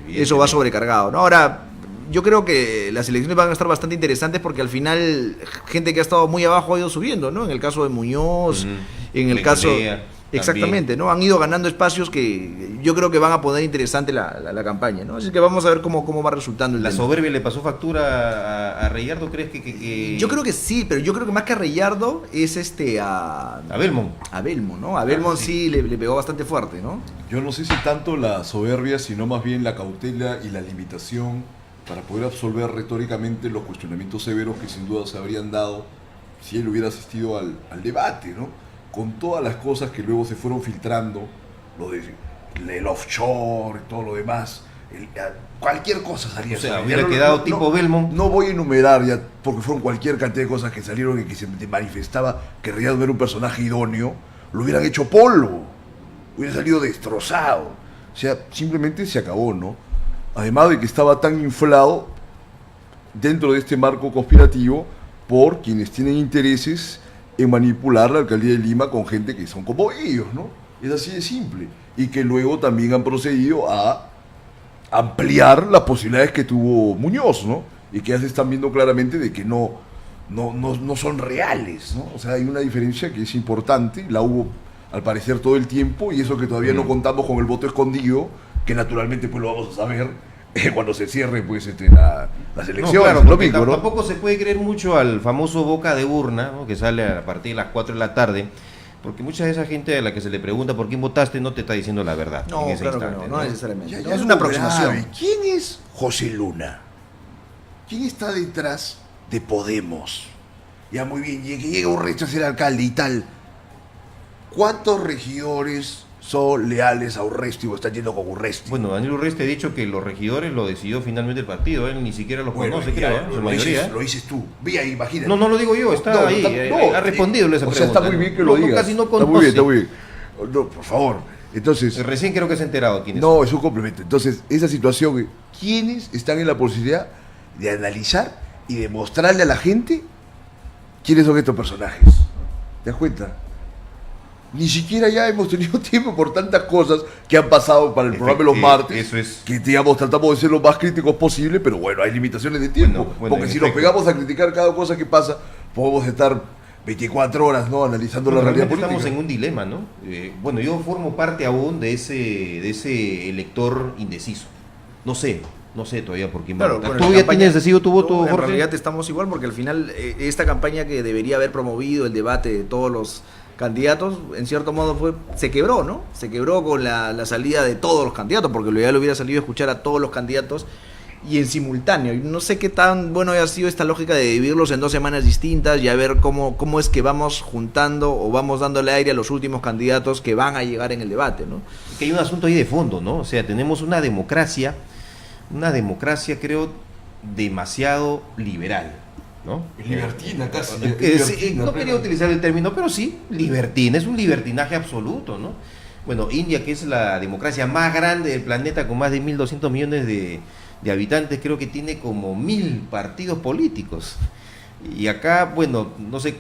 Eso va sobrecargado, ¿no? Ahora, yo creo que las elecciones van a estar bastante interesantes porque al final gente que ha estado muy abajo ha ido subiendo, ¿no? En el caso de Muñoz, en el caso... Exactamente, ¿no? Han ido ganando espacios que yo creo que van a poner interesante la campaña, ¿no? Así que vamos a ver cómo va resultando el ¿La tema. soberbia le pasó factura a Reyardo? ¿Crees que...? Yo creo que sí, pero yo creo que más que a Reyardo es A Belmont. a Belmo, ¿no? A Belmont sí le pegó bastante fuerte, ¿no? Yo no sé si tanto la soberbia, sino más bien la cautela y la limitación para poder absolver retóricamente los cuestionamientos severos que sin duda se habrían dado si él hubiera asistido al debate, ¿no? Con todas las cosas que luego se fueron filtrando, lo del offshore y todo lo demás, cualquier cosa salía. O sea, hubiera quedado tipo Belmont. No voy a enumerar ya, porque fueron cualquier cantidad de cosas que salieron y que se manifestaba que Reyardo no era un personaje idóneo, lo hubieran hecho polvo, hubiera salido destrozado. O sea, simplemente se acabó, ¿no? Además de que estaba tan inflado dentro de este marco conspirativo por quienes tienen intereses en manipular la alcaldía de Lima con gente que son como ellos, ¿no? Es así de simple. Y que luego también han procedido a ampliar las posibilidades que tuvo Muñoz, ¿no? Y que ya se están viendo claramente de que no son reales, ¿no? O sea, hay una diferencia que es importante, la hubo al parecer todo el tiempo, y eso que todavía no contamos con el voto escondido, que naturalmente pues lo vamos a saber cuando se cierre pues las elecciones. No, claro, lo porque mismo, ¿no? tampoco se puede creer mucho al famoso boca de urna, ¿no? Que sale a partir de las 4 de la tarde, porque mucha de esa gente a la que se le pregunta por quién votaste no te está diciendo la verdad No, en ese claro que instante, no necesariamente. Ya, ¿no? ya Es no una aproximación. grave. ¿Quién es José Luna? ¿Quién está detrás de Podemos? Ya muy bien, llega Urresti a ser alcalde y tal. ¿Cuántos regidores son leales a Urresti o están yendo con Urresti? Bueno, Daniel Urresti ha dicho que los regidores lo decidió finalmente el partido, él ni siquiera los conoce, creo, ¿eh? Su mayoría. Lo dices tú. Ve ahí, imagínate. No lo digo yo, está ahí, ha respondido esa o sea, pregunta. está muy bien que lo digas. Casi no está muy conoce. bien, está muy bien. No, por favor. Entonces, Recién creo que se ha enterado quién es. no, es un complemento. Entonces, esa situación, ¿quiénes están en la posibilidad de analizar y demostrarle a la gente quiénes son estos personajes? ¿Te das cuenta? Ni siquiera ya hemos tenido tiempo por tantas cosas que han pasado para el programa de los martes. Eso es. Que digamos, tratamos de ser lo más críticos posible, pero bueno, hay limitaciones de tiempo. Bueno, porque en si nos efecto. pegamos a criticar cada cosa que pasa, podemos estar 24 horas, ¿no? Analizando la realidad Realmente política. estamos en un dilema, ¿no? Bueno, yo formo parte aún de ese elector indeciso. No sé todavía por quién va a votar. bueno, ¿Tú la ya campaña- tienes decidido tu voto, No, en Jorge? realidad estamos igual porque al final esta campaña que debería haber promovido el debate de todos los candidatos, en cierto modo se quebró, ¿no? Se quebró con la salida de todos los candidatos, porque lo ideal hubiera salido a escuchar a todos los candidatos y en simultáneo. Y no sé qué tan bueno haya sido esta lógica de dividirlos en 2 semanas distintas y a ver cómo es que vamos juntando o vamos dándole aire a los últimos candidatos que van a llegar en el debate, ¿no? Que hay un asunto ahí de fondo, ¿no? O sea, tenemos una democracia creo demasiado liberal, ¿no? Libertina casi. Sí, no quería utilizar el término, pero sí, libertina, es un libertinaje absoluto, ¿no? Bueno, India, que es la democracia más grande del planeta con más de 1.200 millones de habitantes, creo que tiene como 1.000 partidos políticos. Y acá, bueno, no sé,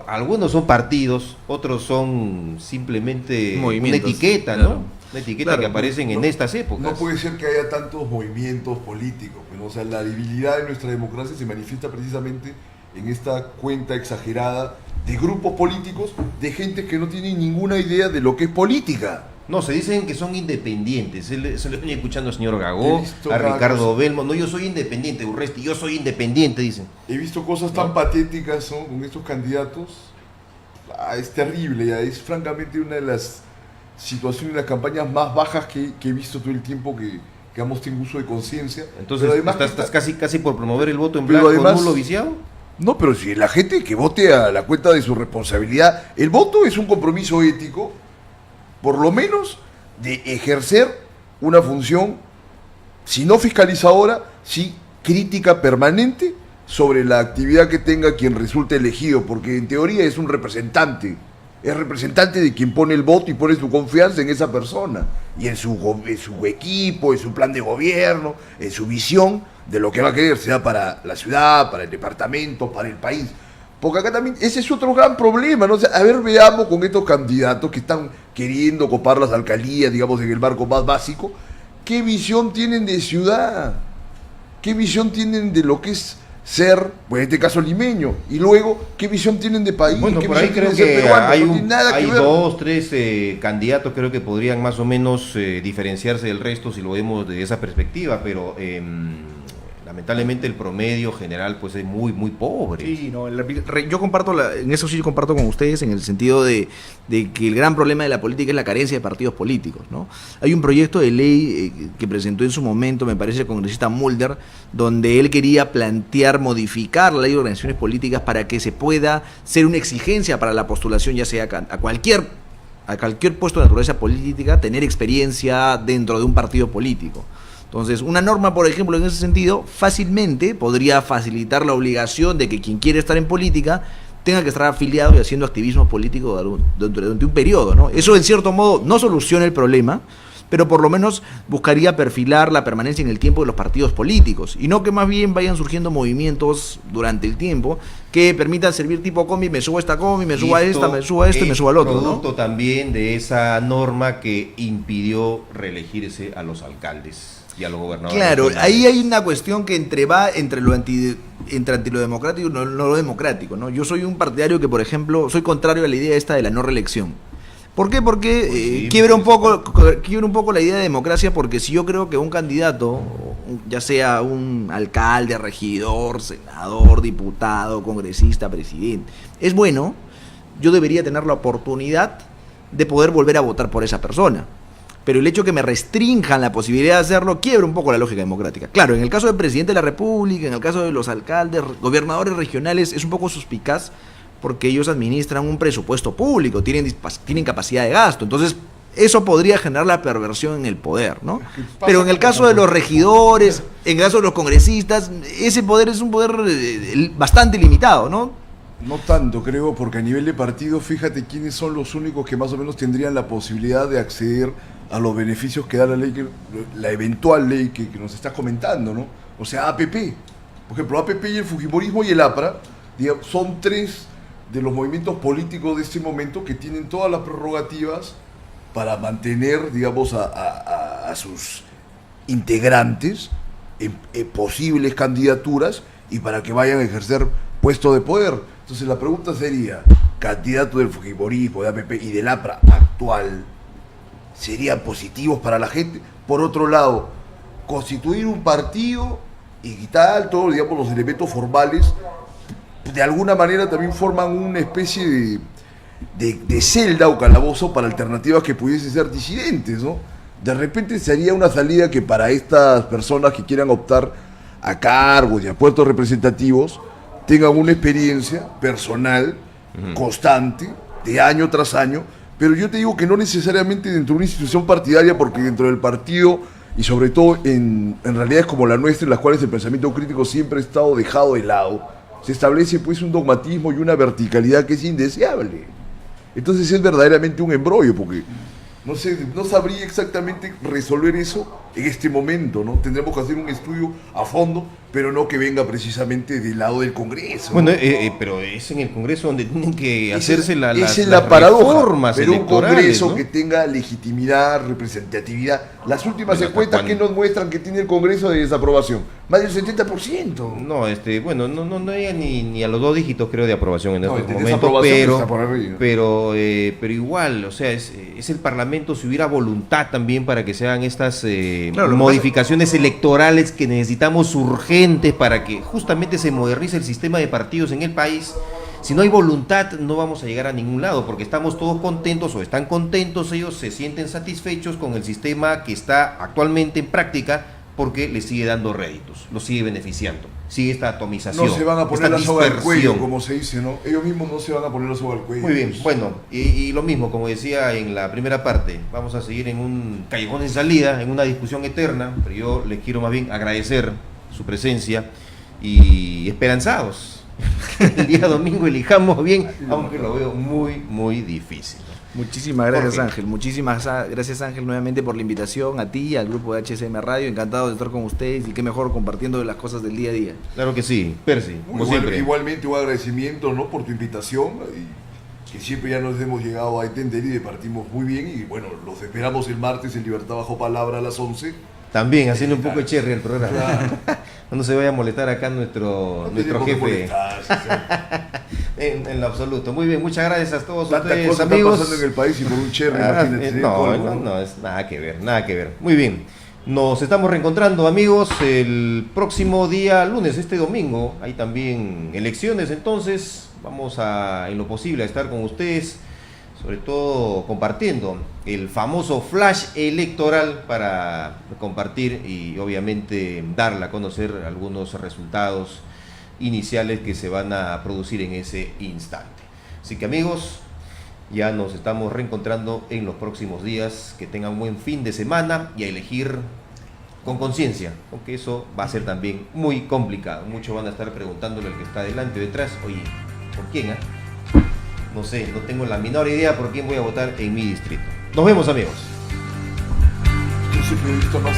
algunos son partidos, otros son simplemente Movimientos, una etiqueta, claro. ¿no? Una etiqueta Claro, que aparecen en estas épocas. No puede ser que haya tantos movimientos políticos, pero, o sea, la debilidad de nuestra democracia se manifiesta precisamente en esta cuenta exagerada de grupos políticos, de gente que no tiene ninguna idea de lo que es política. No, se dicen que son independientes. Se lo venía escuchando al señor He Gagó, visto a cada Ricardo cosa. Belmo. No, yo soy independiente, Urresti, yo soy independiente, dicen. He visto cosas tan patéticas, ¿no?, con estos candidatos. Es terrible, ya. Es francamente una de las situaciones, las campañas más bajas que he visto todo el tiempo que ambos tengo uso de conciencia. Entonces, Pero además estás casi por promover el voto en Pero blanco además- nulo viciado. No, pero si la gente que vote a la cuenta de su responsabilidad, el voto es un compromiso ético, por lo menos de ejercer una función, si no fiscalizadora, sí crítica permanente sobre la actividad que tenga quien resulte elegido, porque en teoría es un representante. Es representante de quien pone el voto y pone su confianza en esa persona, y en su equipo, en su plan de gobierno, en su visión de lo que va a querer, sea para la ciudad, para el departamento, para el país. Porque acá también, ese es otro gran problema, ¿no? O sea, a ver, veamos con estos candidatos que están queriendo copar las alcaldías, digamos, en el marco más básico, ¿qué visión tienen de ciudad? ¿Qué visión tienen de lo que es ser, pues en este caso limeño? Y luego, ¿qué visión tienen de país? Bueno, ¿Qué por ahí visión creo tienen de ser que peruano? hay, No tiene nada que hay ver. 2, 3 candidatos creo que podrían más o menos diferenciarse del resto si lo vemos de esa perspectiva, pero lamentablemente el promedio general pues es muy pobre. Sí, no, yo comparto, en eso sí comparto con ustedes en el sentido de que el gran problema de la política es la carencia de partidos políticos, ¿no? Hay un proyecto de ley que presentó en su momento, me parece, el congresista Mulder, donde él quería plantear modificar la ley de organizaciones políticas para que se pueda ser una exigencia para la postulación, ya sea a cualquier puesto de naturaleza política, tener experiencia dentro de un partido político. Entonces, una norma, por ejemplo, en ese sentido, fácilmente podría facilitar la obligación de que quien quiere estar en política tenga que estar afiliado y haciendo activismo político durante un periodo, ¿no? Eso, en cierto modo, no soluciona el problema, pero por lo menos buscaría perfilar la permanencia en el tiempo de los partidos políticos, y no que más bien vayan surgiendo movimientos durante el tiempo que permitan servir tipo combi, me subo a esta combi, me subo a esta, me subo a esto y me subo al otro, ¿no? Producto también de esa norma que impidió reelegirse a los alcaldes y a los gobernadores. Claro, regionales. ahí hay una cuestión que va entre lo democrático y no lo democrático, ¿no? Yo soy un partidario que, por ejemplo, soy contrario a la idea esta de la no reelección. ¿Por qué? Porque sí, quiebra un poco la idea de democracia, porque si yo creo que un candidato, ya sea un alcalde, regidor, senador, diputado, congresista, presidente, es bueno, yo debería tener la oportunidad de poder volver a votar por esa persona. Pero el hecho que me restrinjan la posibilidad de hacerlo quiebra un poco la lógica democrática. Claro, en el caso del presidente de la República, en el caso de los alcaldes, gobernadores regionales, es un poco suspicaz porque ellos administran un presupuesto público, tienen capacidad de gasto. Entonces, eso podría generar la perversión en el poder, ¿no? Pero en el caso de los regidores, en el caso de los congresistas, ese poder es un poder bastante limitado, ¿no? No tanto, creo, porque a nivel de partido, fíjate quiénes son los únicos que más o menos tendrían la posibilidad de acceder a los beneficios que da la ley, la eventual ley que nos estás comentando, ¿no? O sea, APP. Por ejemplo, APP y el Fujimorismo y el APRA, digamos, son 3 de los movimientos políticos de este momento que tienen todas las prerrogativas para mantener, digamos, a sus integrantes en posibles candidaturas y para que vayan a ejercer puestos de poder. Entonces la pregunta sería, candidato del Fujimorismo, de APP y del APRA actual, ¿serían positivos para la gente? Por otro lado, constituir un partido y tal, todos, digamos, los elementos formales, de alguna manera también forman una especie de celda o calabozo para alternativas que pudiesen ser disidentes, ¿no? De repente sería una salida que para estas personas que quieran optar a cargos y a puestos representativos tengan una experiencia personal, constante, de año tras año, pero yo te digo que no necesariamente dentro de una institución partidaria, porque dentro del partido, y sobre todo en realidades como la nuestra, en las cuales el pensamiento crítico siempre ha estado dejado de lado, se establece pues un dogmatismo y una verticalidad que es indeseable. Entonces es verdaderamente un embrollo, porque no sé, no sabría exactamente resolver eso en este momento, ¿no? Tendremos que hacer un estudio a fondo, pero no que venga precisamente del lado del Congreso. Bueno, pero es en el Congreso donde tienen que hacerse esa las es la paradoja, reformas pero un electorales, Congreso, ¿no? que tenga legitimidad, representatividad. Las últimas Pero encuestas ¿hasta que cuándo? nos muestran que tiene el Congreso de desaprobación. más del 70%. No, bueno, no llega ni a los 2 dígitos, creo, de aprobación en No, estos de momentos, desaprobación está por arriba. pero igual, o sea, es el Parlamento, si hubiera voluntad también para que se hagan estas Claro, lo que modificaciones electorales que necesitamos urgentes para que justamente se modernice el sistema de partidos en el país. Si no hay voluntad, no vamos a llegar a ningún lado, porque estamos todos contentos o están contentos, ellos se sienten satisfechos con el sistema que está actualmente en práctica, porque les sigue dando réditos, los sigue beneficiando, sigue esta atomización. No se van a poner esta la soga al cuello, dispersión. como se dice, ¿no? Ellos mismos no se van a poner la soga al cuello. Muy bien, bueno, y lo mismo, como decía en la primera parte, vamos a seguir en un callejón sin salida, en una discusión eterna, pero yo les quiero más bien agradecer su presencia y esperanzados. El día domingo elijamos bien, aunque lo veo muy difícil. Muchísimas gracias, Jorge. Ángel. Muchísimas gracias, Ángel, nuevamente por la invitación a ti, al grupo de HSM Radio. Encantado de estar con ustedes y qué mejor compartiendo de las cosas del día a día. Claro que sí, Percy, como siempre. Igualmente un agradecimiento, ¿no?, por tu invitación, y que siempre ya nos hemos llegado a entender y departimos muy bien, y bueno, los esperamos el martes en Libertad Bajo Palabra a las 11. También haciendo un poco de cherry el programa. Claro. No se vaya a molestar acá nuestro tenemos que jefe. molestarse, o sea, En lo absoluto. Muy bien, muchas gracias a todos tantas ustedes, cosas amigos. están pasando en el país y por un cherry, imagínate. No, es nada que ver, nada que ver. Muy bien. Nos estamos reencontrando, amigos, el próximo día lunes, este domingo. Hay también elecciones, entonces vamos a, en lo posible, a estar con ustedes, sobre todo compartiendo el famoso flash electoral para compartir y obviamente darle a conocer algunos resultados iniciales que se van a producir en ese instante. Así que, amigos, ya nos estamos reencontrando en los próximos días. Que tengan un buen fin de semana y a elegir con conciencia, porque eso va a ser también muy complicado. Muchos van a estar preguntándole al que está delante o detrás: oye, ¿por quién? No sé, no tengo la menor idea por quién voy a votar en mi distrito. Nos vemos, amigos. Yo siempre he visto más